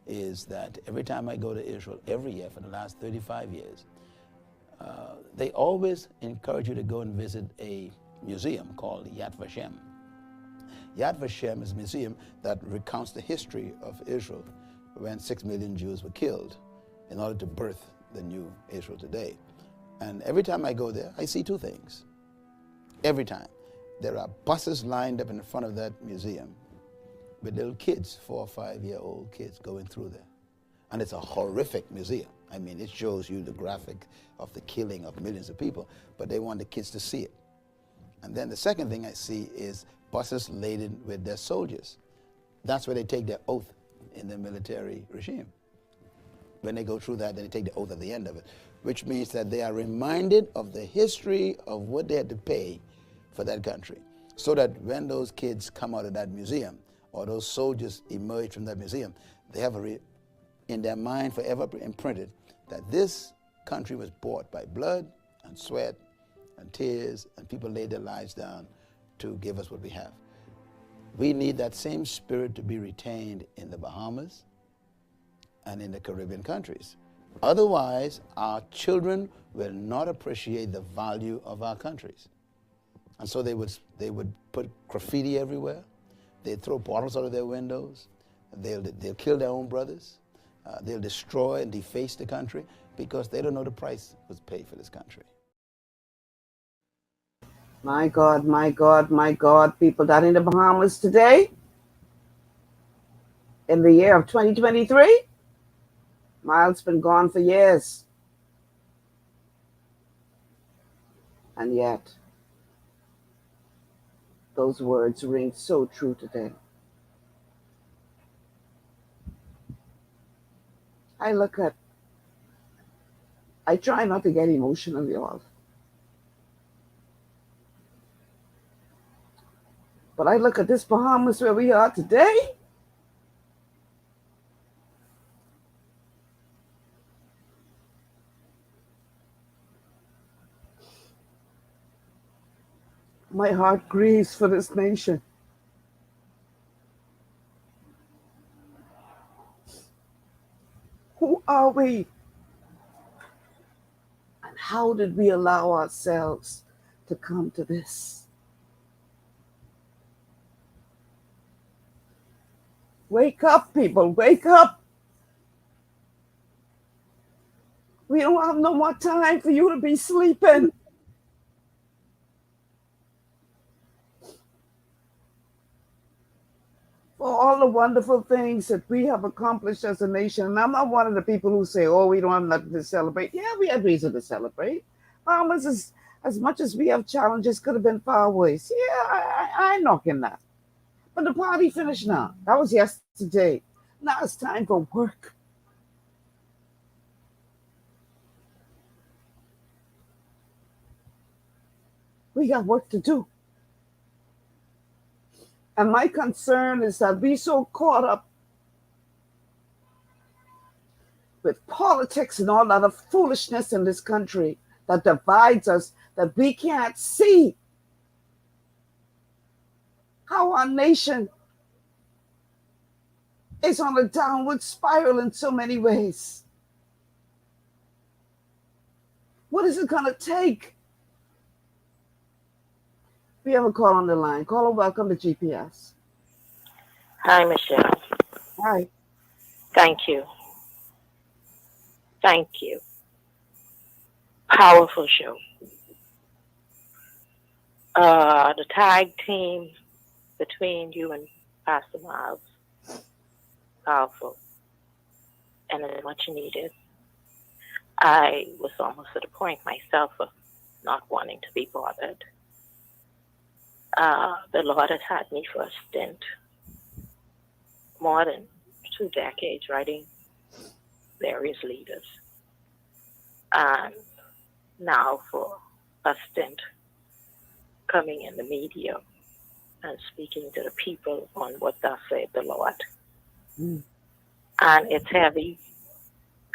is that every time I go to Israel, every year for the last 35 years, they always encourage you to go and visit a museum called Yad Vashem. Yad Vashem is a museum that recounts the history of Israel when 6 million Jews were killed in order to birth the new Israel today. And every time I go there, I see two things. Every time. There are buses lined up in front of that museum with little kids, 4 or 5-year-old kids going through there. And it's a horrific museum. I mean, it shows you the graphic of the killing of millions of people, but they want the kids to see it. And then the second thing I see is buses laden with their soldiers. That's where they take their oath in the military regime. When they go through that, then they take the oath at the end of it, which means that they are reminded of the history of what they had to pay for that country, so that when those kids come out of that museum or those soldiers emerge from that museum, they have in their mind forever imprinted that this country was bought by blood and sweat and tears, and people laid their lives down to give us what we have. We need that same spirit to be retained in the Bahamas and in the Caribbean countries. Otherwise, our children will not appreciate the value of our countries. And so they would put graffiti everywhere. They'd throw bottles out of their windows. They'll kill their own brothers. They'll destroy and deface the country because they don't know the price was paid for this country. My God, my God, my God, people down in the Bahamas today, in the year of 2023, Myles been gone for years. And yet, those words ring so true today. I try not to get emotional, y'all. But I look at this Bahamas where we are today. My heart grieves for this nation. Who are we? And how did we allow ourselves to come to this? Wake up, people, wake up. We don't have no more time for you to be sleeping. For all the wonderful things that we have accomplished as a nation. And I'm not one of the people who say, oh, we don't have nothing to celebrate. Yeah, we have reason to celebrate. Bahamas, is, as much as we have challenges, could have been far worse. Yeah, I'm knocking that. But the party finished now. That was yesterday. Now it's time for work. We got work to do. And my concern is that we so caught up with politics and all that foolishness in this country that divides us, that we can't see how our nation is on a downward spiral in so many ways. What is it going to take? We have a call on the line. Caller, welcome to GPS. Hi, Michelle. Hi. Thank you. Thank you. Powerful show. The tag team between you and Pastor Myles, powerful, and it's much needed. I was almost at a point myself of not wanting to be bothered. The Lord has had me for a stint, more than 2 decades, writing various leaders, and now for a stint coming in the media and speaking to the people on what thus said the Lord. And it's heavy.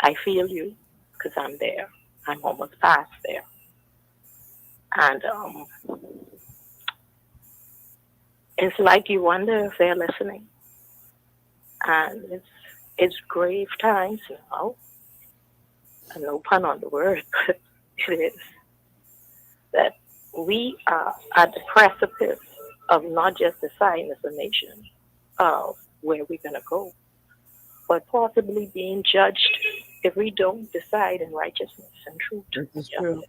I feel you because I'm there. I'm almost past there. And it's like you wonder if they're listening. And it's grave times now. And no pun on the word, but it is. That we are at the precipice of not just deciding as a nation of where we're going to go, but possibly being judged if we don't decide in righteousness and truth. This is true.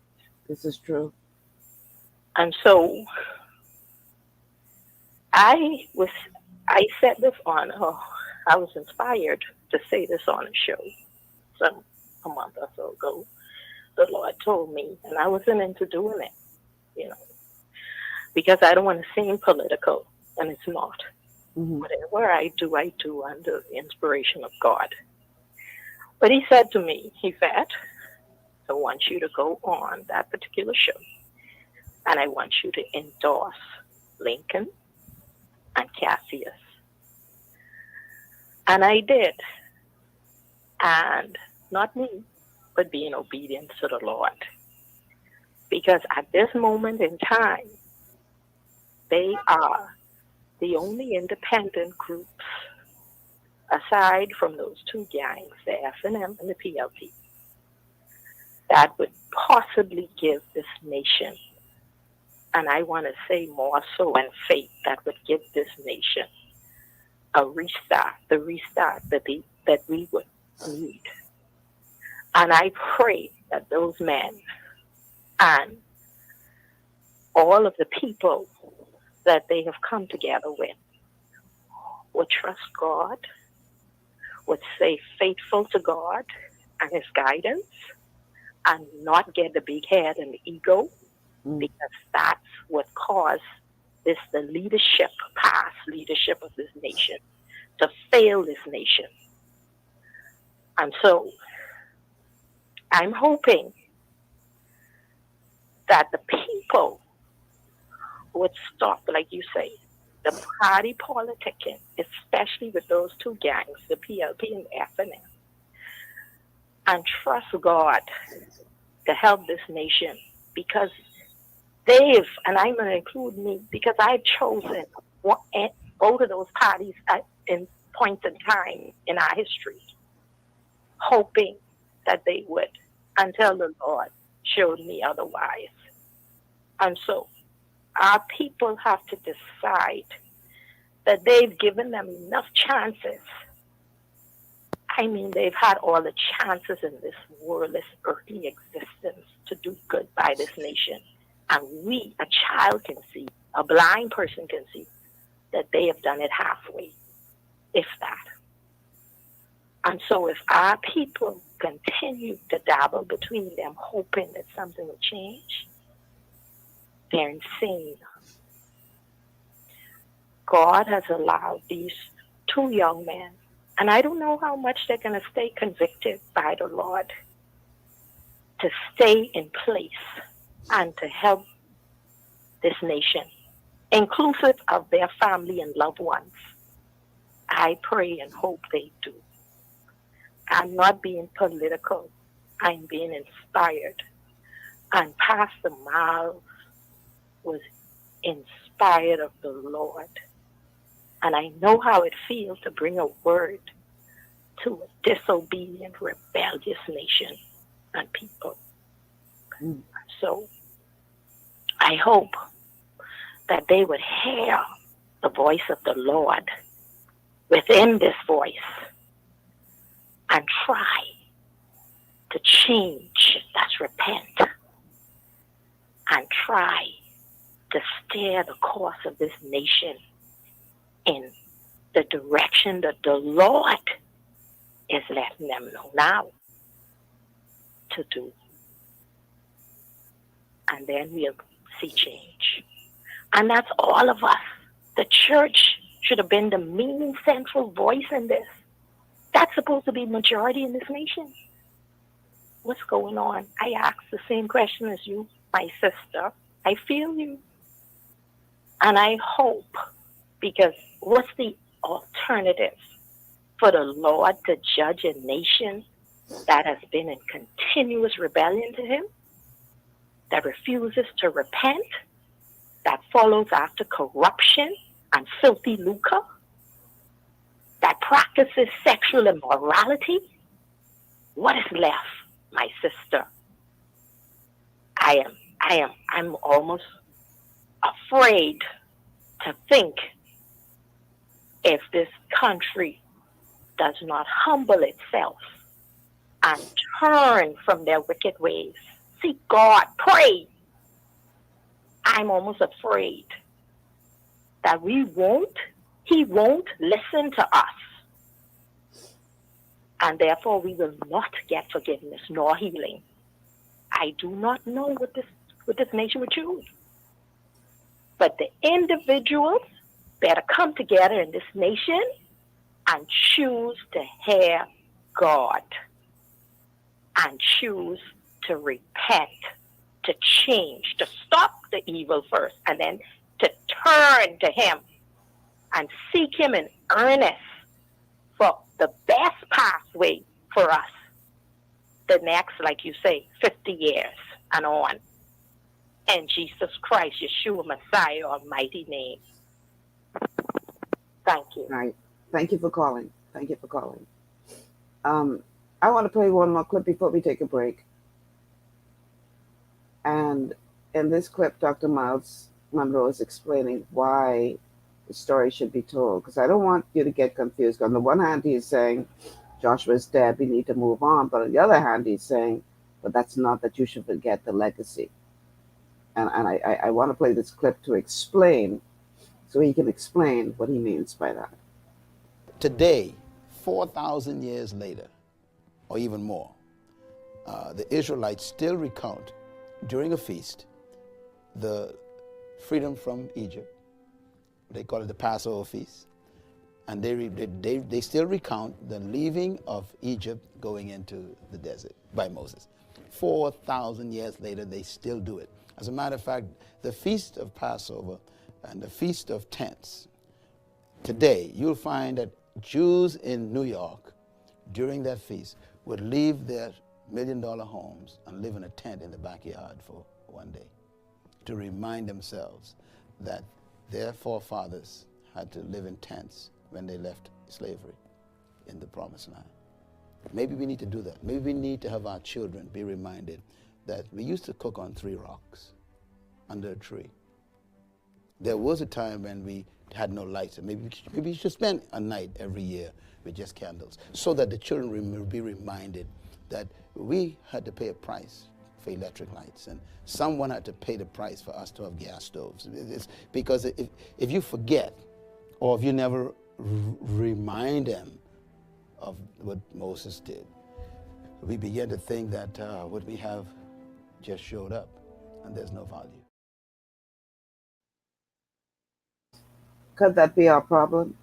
This is true. And so I said this on, I was inspired to say this on a show a month or so ago. The Lord told me, and I wasn't into doing it, because I don't want to seem political, and it's not. Whatever I do under the inspiration of God. But he said to me, I want you to go on that particular show, and I want you to endorse Lincoln and Cassius. And I did. And not me, but being obedient to the Lord. Because at this moment in time, they are the only independent groups, aside from those 2 gangs, the F&M and the PLP, that would possibly give this nation, and I want to say more so in faith, that would give this nation a restart, the restart that we would need. And I pray that those men and all of the people that they have come together with would trust God, would stay faithful to God and his guidance, and not get the big head and the ego, because that's what caused the leadership, past leadership of this nation, to fail this nation. And so I'm hoping that the people would stop, like you say, the party politicking, especially with those two gangs, the PLP and FNL, and trust God to help this nation, because they've, and I'm going to include me, because I've chosen both of those parties in points in time in our history, hoping that they would, until the Lord showed me otherwise. And so our people have to decide that they've given them enough chances. I mean, they've had all the chances in this world, this earthly existence, to do good by this nation. And we, a child can see, a blind person can see, that they have done it halfway, if that. And so if our people continue to dabble between them, hoping that something will change, they're insane. God has allowed these two young men, and I don't know how much they're going to stay convicted by the Lord, to stay in place and to help this nation, inclusive of their family and loved ones. I pray and hope they do. I'm not being political. I'm being inspired. And Pastor Myles was inspired of the Lord. And I know how it feels to bring a word to a disobedient, rebellious nation and people. So I hope that they would hear the voice of the Lord within this voice and try to change, that's repent, and try to steer the course of this nation in the direction that the Lord is letting them know now to do. And then we'll see change. And that's all of us. The church should have been the main central voice in this. That's supposed to be majority in this nation. What's going on? I ask the same question as you, my sister. I feel you. And I hope, because what's the alternative for the Lord to judge a nation that has been in continuous rebellion to him, that refuses to repent, that follows after corruption and filthy lucre, that practices sexual immorality? What is left, my sister? I'm almost afraid to think, if this country does not humble itself and turn from their wicked ways, seek God, pray, I'm almost afraid that he won't listen to us. And therefore we will not get forgiveness nor healing. I do not know what this nation would choose. But the individuals better come together in this nation and choose to hear God and choose to repent, to change, to stop the evil first, and then to turn to him and seek him in earnest for the best pathway for us. The next, like you say, 50 years and on. In Jesus Christ, Yeshua, Messiah, almighty name. Thank you. Right. Thank you for calling. I want to play one more clip before we take a break. And in this clip, Dr. Myles Munroe is explaining why the story should be told. Because I don't want you to get confused. On the one hand, he's saying Joshua's dead, we need to move on. But on the other hand, he's saying, but that's not that you should forget the legacy. And I want to play this clip to explain, so he can explain what he means by that. Today, 4,000 years later, or even more, the Israelites still recount during a feast the freedom from Egypt. They call it the Passover feast. And they still recount the leaving of Egypt going into the desert by Moses. 4,000 years later, they still do it. As a matter of fact, the Feast of Passover and the Feast of Tents, today you'll find that Jews in New York during that feast would leave their $1 million homes and live in a tent in the backyard for one day to remind themselves that their forefathers had to live in tents when they left slavery in the Promised Land. Maybe we need to do that. Maybe we need to have our children be reminded that we used to cook on 3 rocks under a tree. There was a time when we had no lights, and maybe we should spend a night every year with just candles, so that the children will be reminded that we had to pay a price for electric lights, and someone had to pay the price for us to have gas stoves. It's because if you forget, or if you never remind them of what Moses did, we begin to think that what we have just showed up, and there's no value. Could that be our problem?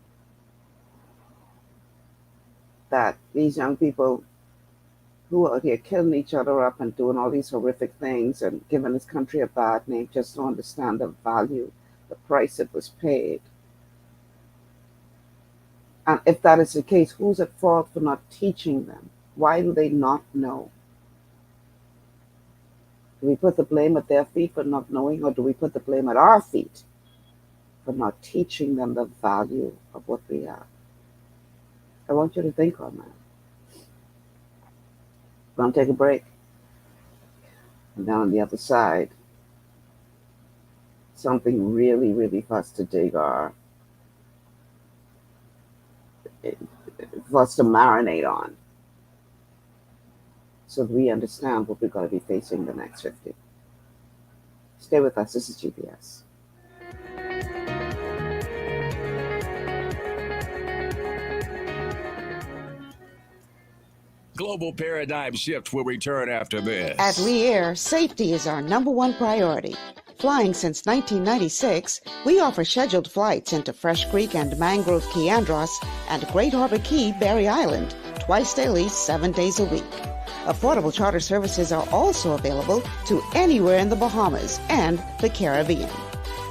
That these young people who are here killing each other up and doing all these horrific things and giving this country a bad name just don't understand the value, the price it was paid. And if that is the case, who's at fault for not teaching them? Why do they not know? Do we put the blame at their feet for not knowing, or do we put the blame at our feet for not teaching them the value of what we have? I want you to think on that. We're going to take a break. And then on the other side, something really, really for us to dig our, for us to marinate on, so that we understand what we're going to be facing the next 50. Stay with us. This is GPS. Global Paradigm Shift will return after this. At Lee Air, safety is our #1 priority. Flying since 1996, we offer scheduled flights into Fresh Creek and Mangrove Key Andros and Great Harbor Key, Berry Island, twice daily, 7 days a week. Affordable charter services are also available to anywhere in the Bahamas and the Caribbean.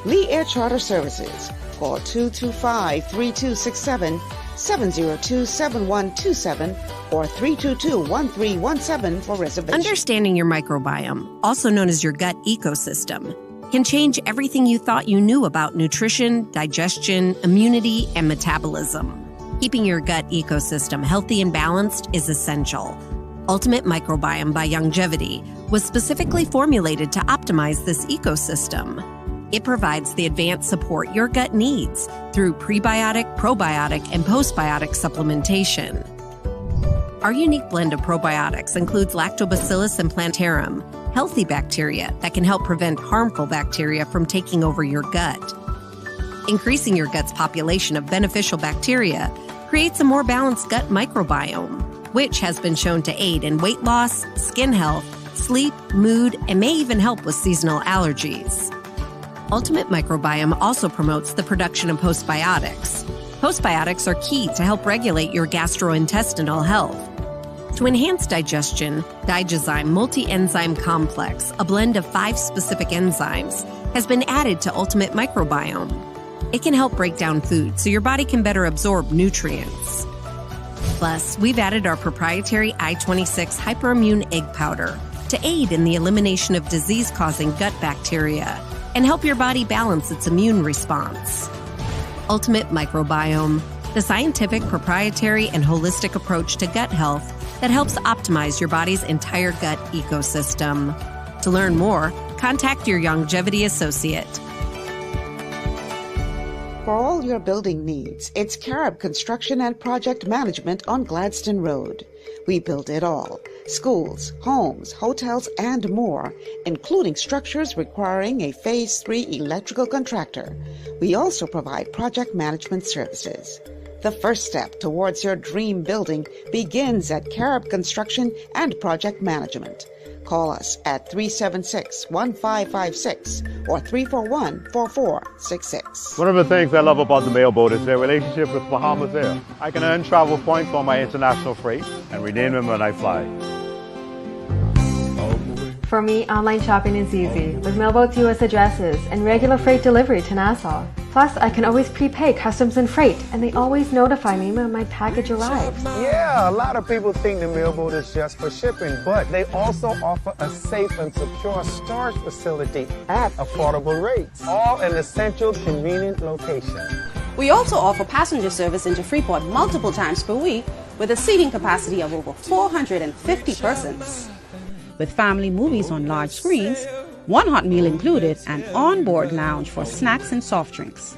Lee Air Charter Services. Call 225-3267, 702-7127, or 322-1317 for reservations. Understanding your microbiome, also known as your gut ecosystem, can change everything you thought you knew about nutrition, digestion, immunity, and metabolism. Keeping your gut ecosystem healthy and balanced is essential. Ultimate Microbiome by Longevity was specifically formulated to optimize this ecosystem. It provides the advanced support your gut needs through prebiotic, probiotic, and postbiotic supplementation. Our unique blend of probiotics includes Lactobacillus and Plantarum, healthy bacteria that can help prevent harmful bacteria from taking over your gut. Increasing your gut's population of beneficial bacteria creates a more balanced gut microbiome, which has been shown to aid in weight loss, skin health, sleep, mood, and may even help with seasonal allergies. Ultimate Microbiome also promotes the production of postbiotics. Postbiotics are key to help regulate your gastrointestinal health. To enhance digestion, Digizyme Multi-Enzyme Complex, a blend of 5 specific enzymes, has been added to Ultimate Microbiome. It can help break down food so your body can better absorb nutrients. Plus, we've added our proprietary I-26 Hyperimmune Egg Powder to aid in the elimination of disease-causing gut bacteria and help your body balance its immune response. Ultimate Microbiome, the scientific, proprietary, and holistic approach to gut health that helps optimize your body's entire gut ecosystem. To learn more, contact your Longevity associate. For all your building needs, it's Carib Construction and Project Management on Gladstone Road. We build it all: schools, homes, hotels, and more, including structures requiring a Phase 3 electrical contractor. We also provide project management services. The first step towards your dream building begins at Carib Construction and Project Management. Call us at 376-1556 or 341-4466. One of the things I love about the mailboat is their relationship with Bahamas Air. I can earn travel points on my international freight and redeem them when I fly. For me, online shopping is easy, with Mailboat's U.S. addresses and regular freight delivery to Nassau. Plus, I can always prepay customs and freight, and they always notify me when my package arrives. Yeah, a lot of people think the Mailboat is just for shipping, but they also offer a safe and secure storage facility at affordable rates, all in a central, convenient location. We also offer passenger service into Freeport multiple times per week with a seating capacity of over 450 persons. With family movies on large screens, one hot meal included, and on-board lounge for snacks and soft drinks.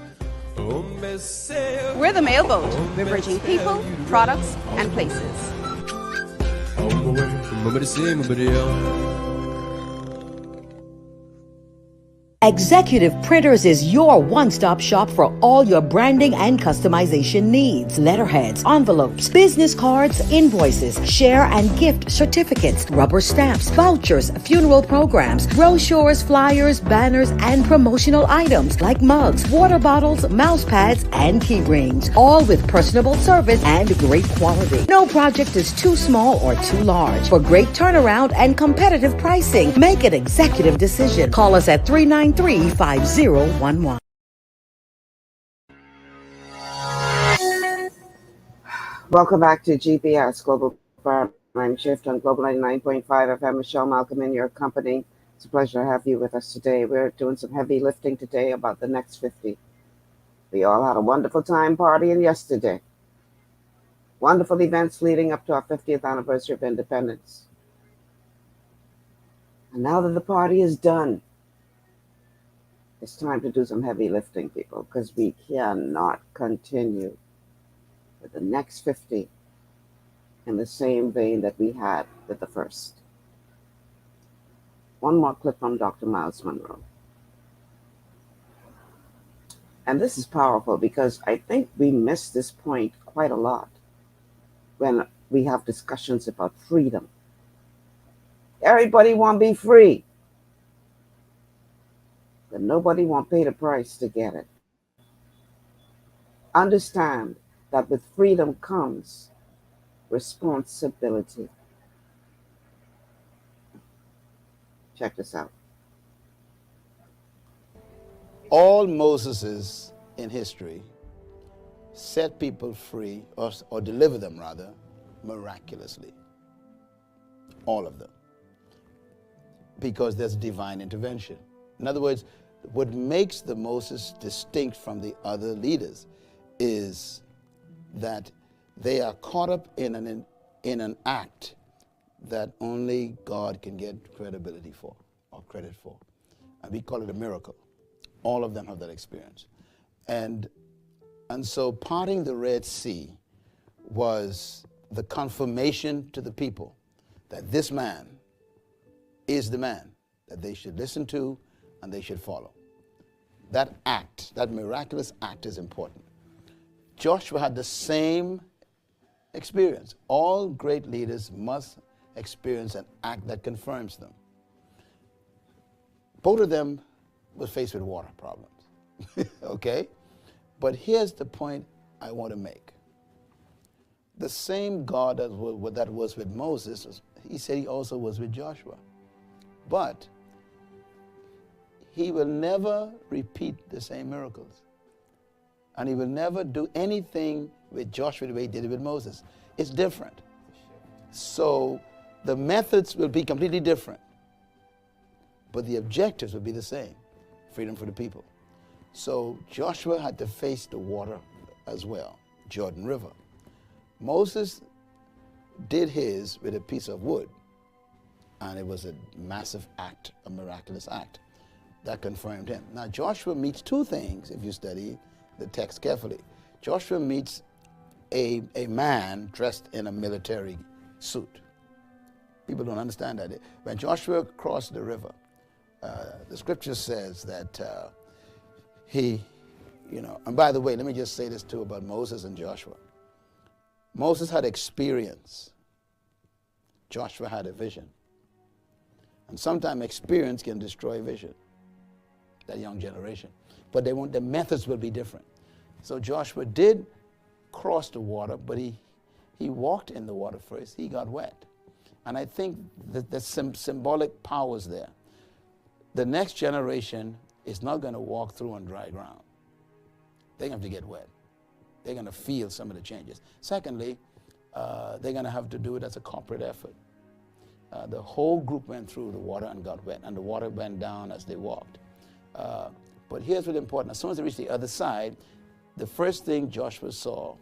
We're the Mailboat. We're bridging people, products, and places. Executive Printers is your one-stop shop for all your branding and customization needs. Letterheads, envelopes, business cards, invoices, share and gift certificates, rubber stamps, vouchers, funeral programs, brochures, flyers, banners, and promotional items like mugs, water bottles, mouse pads, and key rings, all with personable service and great quality. No project is too small or too large. For great turnaround and competitive pricing, make an executive decision. Call us at 393-5011. Welcome back to GPS Global Paradigm Shift on Global 99.5 FM. Michelle Malcolm in your company. It's a pleasure to have you with us today. We're doing some heavy lifting today about the next 50. We all had a wonderful time partying yesterday. Wonderful events leading up to our 50th anniversary of independence. And now that the party is done, it's time to do some heavy lifting, people, because we cannot continue with the next 50 in the same vein that we had with the first. One more clip from Dr. Myles Munroe. And this is powerful because I think we miss this point quite a lot when we have discussions about freedom. Everybody want to be free, but nobody want to pay the price to get it. Understand that with freedom comes responsibility. Check this out. All Moseses in history set people free, or deliver them rather, miraculously. All of them. Because there's divine intervention. In other words, what makes the Moses distinct from the other leaders is that they are caught up in an act that only God can get credibility for, or credit for. And we call it a miracle. All of them have that experience. And so parting the Red Sea was the confirmation to the people that this man is the man that they should listen to and they should follow. That act, that miraculous act, is important. Joshua had the same experience. All great leaders must experience an act that confirms them. Both of them were faced with water problems. Okay? But here's the point I want to make. The same God that was with Moses, he said he also was with Joshua. But he will never repeat the same miracles. And he will never do anything with Joshua the way he did it with Moses. It's different. So the methods will be completely different. But the objectives will be the same. Freedom for the people. So Joshua had to face the water as well, Jordan River. Moses did his with a piece of wood. And it was a massive act, a miraculous act that confirmed him. Now, Joshua meets two things if you study the text carefully. Joshua meets a man dressed in a military suit. People don't understand that. When Joshua crossed the river, the scripture says that he, and by the way, let me just say this too about Moses and Joshua. Moses had experience. Joshua had a vision. And sometimes experience can destroy vision, that young generation. But the methods will be different. So Joshua did cross the water, but he walked in the water first. He got wet. And I think that there's some symbolic powers there. The next generation is not going to walk through on dry ground. They're going to have to get wet. They're going to feel some of the changes. Secondly, they're going to have to do it as a corporate effort. The whole group went through the water and got wet, and the water went down as they walked. But here's what's important. As soon as they reached the other side, the first thing Joshua saw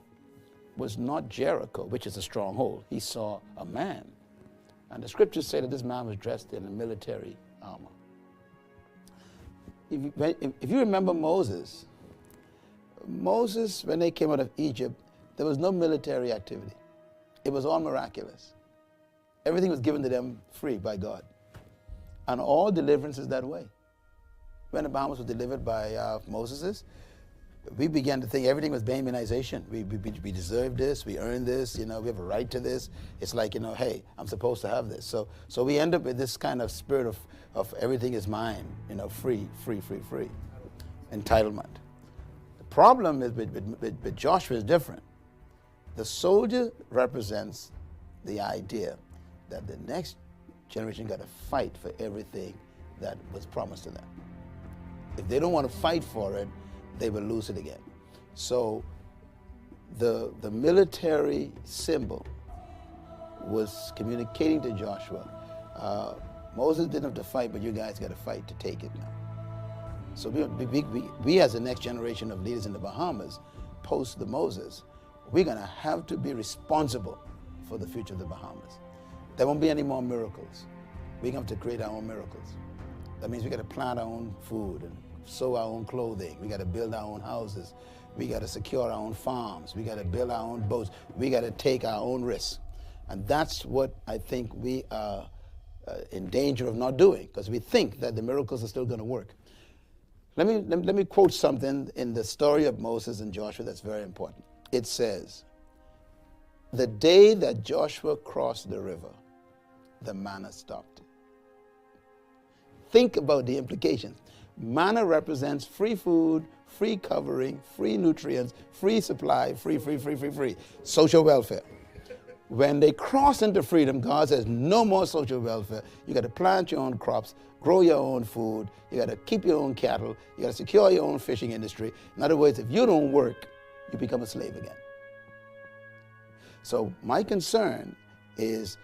was not Jericho, which is a stronghold. He saw a man. And the scriptures say that this man was dressed in a military armor. If you remember Moses, when they came out of Egypt, there was no military activity. It was all miraculous. Everything was given to them free by God. And all deliverance is that way. When the Bahamas was delivered by Moses, we began to think everything was Bahamianization. We deserve this, we earned this, we have a right to this. It's like, hey, I'm supposed to have this. So we end up with this kind of spirit of everything is mine, free. Entitlement. The problem is with Joshua is different. The soldier represents the idea that the next generation got to fight for everything that was promised to them. If they don't want to fight for it, they will lose it again. So the military symbol was communicating to Joshua, Moses didn't have to fight, but you guys got to fight to take it now. So we as the next generation of leaders in the Bahamas, post the Moses, we're going to have to be responsible for the future of the Bahamas. There won't be any more miracles. We're going to have to create our own miracles. That means we got to plant our own food and sew our own clothing. We got to build our own houses. We got to secure our own farms. We got to build our own boats. We got to take our own risks. And that's what I think we are in danger of not doing, because we think that the miracles are still going to work. Let me quote something in the story of Moses and Joshua that's very important. It says, the day that Joshua crossed the river, the manna stopped. Think about the implications. Manna represents free food, free covering, free nutrients, free supply, free. Social welfare. When they cross into freedom, God says no more social welfare. You got to plant your own crops, grow your own food, you got to keep your own cattle, you got to secure your own fishing industry. In other words, if you don't work, you become a slave again. So my concern is,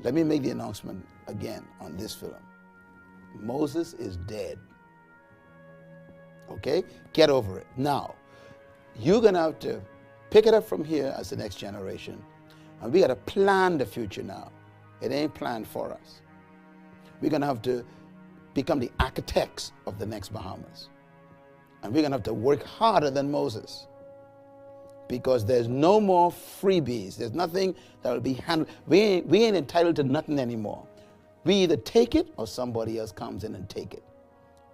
let me make the announcement again on this film. Moses is dead. Okay? Get over it. Now, you're going to have to pick it up from here as the next generation. And we got to plan the future now. It ain't planned for us. We're going to have to become the architects of the next Bahamas. And we're going to have to work harder than Moses. Because there's no more freebies. There's nothing that will be handled. We ain't entitled to nothing anymore. We either take it or somebody else comes in and take it.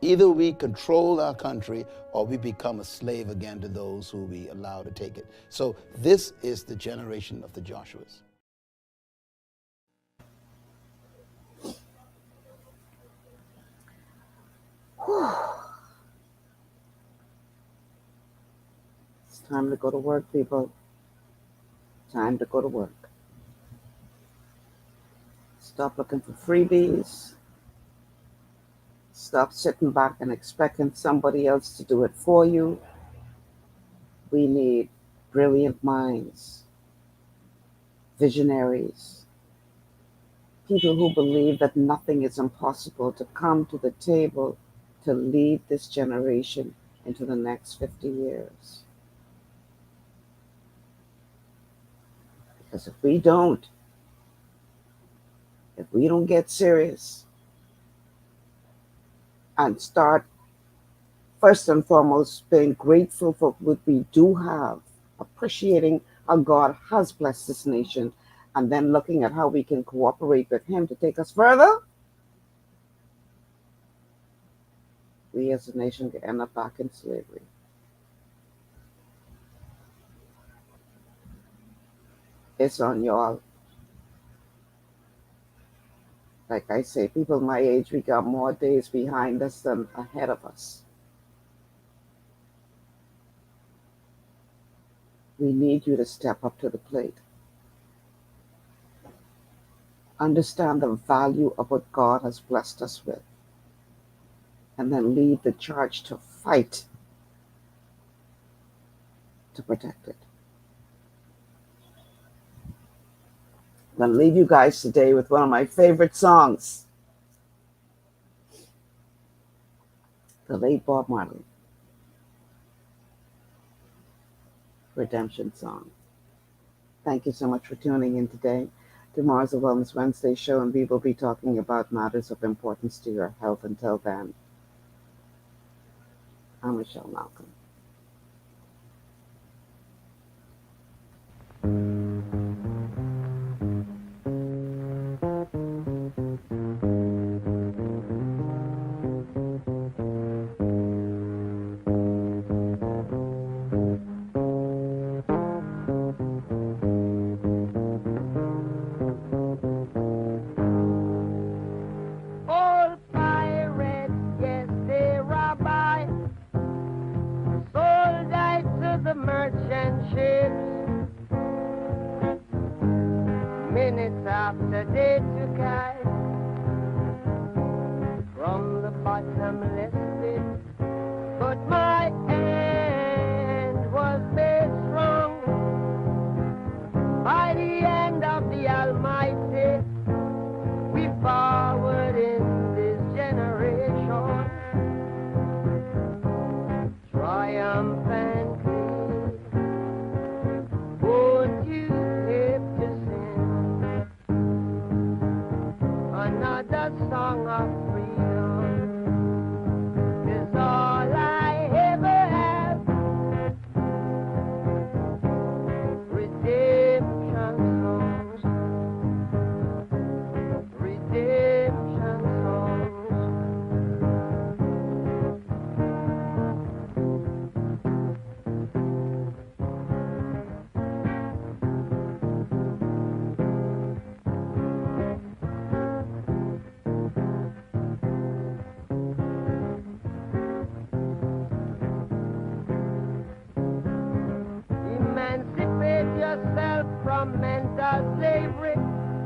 Either we control our country or we become a slave again to those who we allow to take it. So this is the generation of the Joshuas. It's time to go to work, people. Time to go to work. Stop looking for freebies. Stop sitting back and expecting somebody else to do it for you. We need brilliant minds, visionaries, people who believe that nothing is impossible to come to the table to lead this generation into the next 50 years. Because if we don't, If we don't get serious and start, first and foremost, being grateful for what we do have, appreciating how God has blessed this nation, and then looking at how we can cooperate with Him to take us further, we as a nation could end up back in slavery. It's on y'all. Like I say, people my age, we got more days behind us than ahead of us. We need you to step up to the plate. Understand the value of what God has blessed us with, and then lead the charge to fight to protect it. I'm going to leave you guys today with one of my favorite songs. The late Bob Marley. Redemption song. Thank you so much for tuning in today. Tomorrow's a Wellness Wednesday show, and we will be talking about matters of importance to your health. Until then, I'm Michelle Malcolm. Minutes after they took I from the bottomless pit, but my hand was made strong by the hand of the Almighty. We forward in this generation, triumphantly. Won't you live to sing another song of freedom? Is all I ever have. Redemption songs, redemption songs. Emancipate yourself from mental slavery.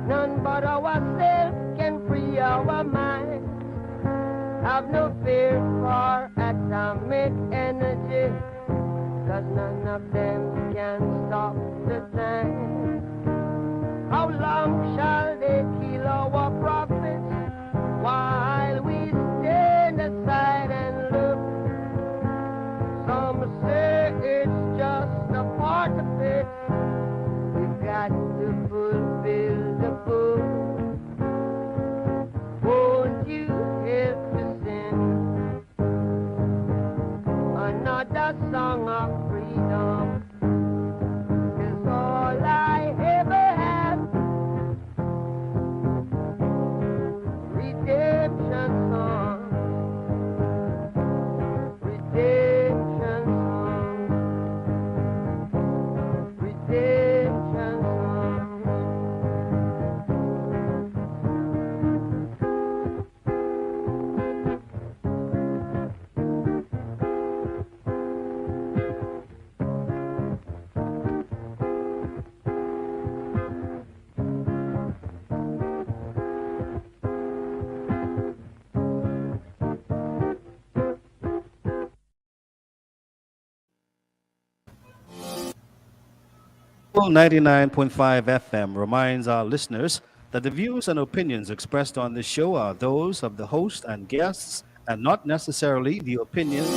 None but ourselves can free our minds. Have no fear for atomic energy, 'cause none of them can stop the time. How long shall they kill our prophets while we stand aside and look? Some say it's just a part of it. We've got to fulfill the book. Won't you help to sing another song of freedom? 'Cause all I ever have. Redemption songs, redemption songs, redemption songs. Well, 99.5 FM reminds our listeners that the views and opinions expressed on this show are those of the host and guests and not necessarily the opinions.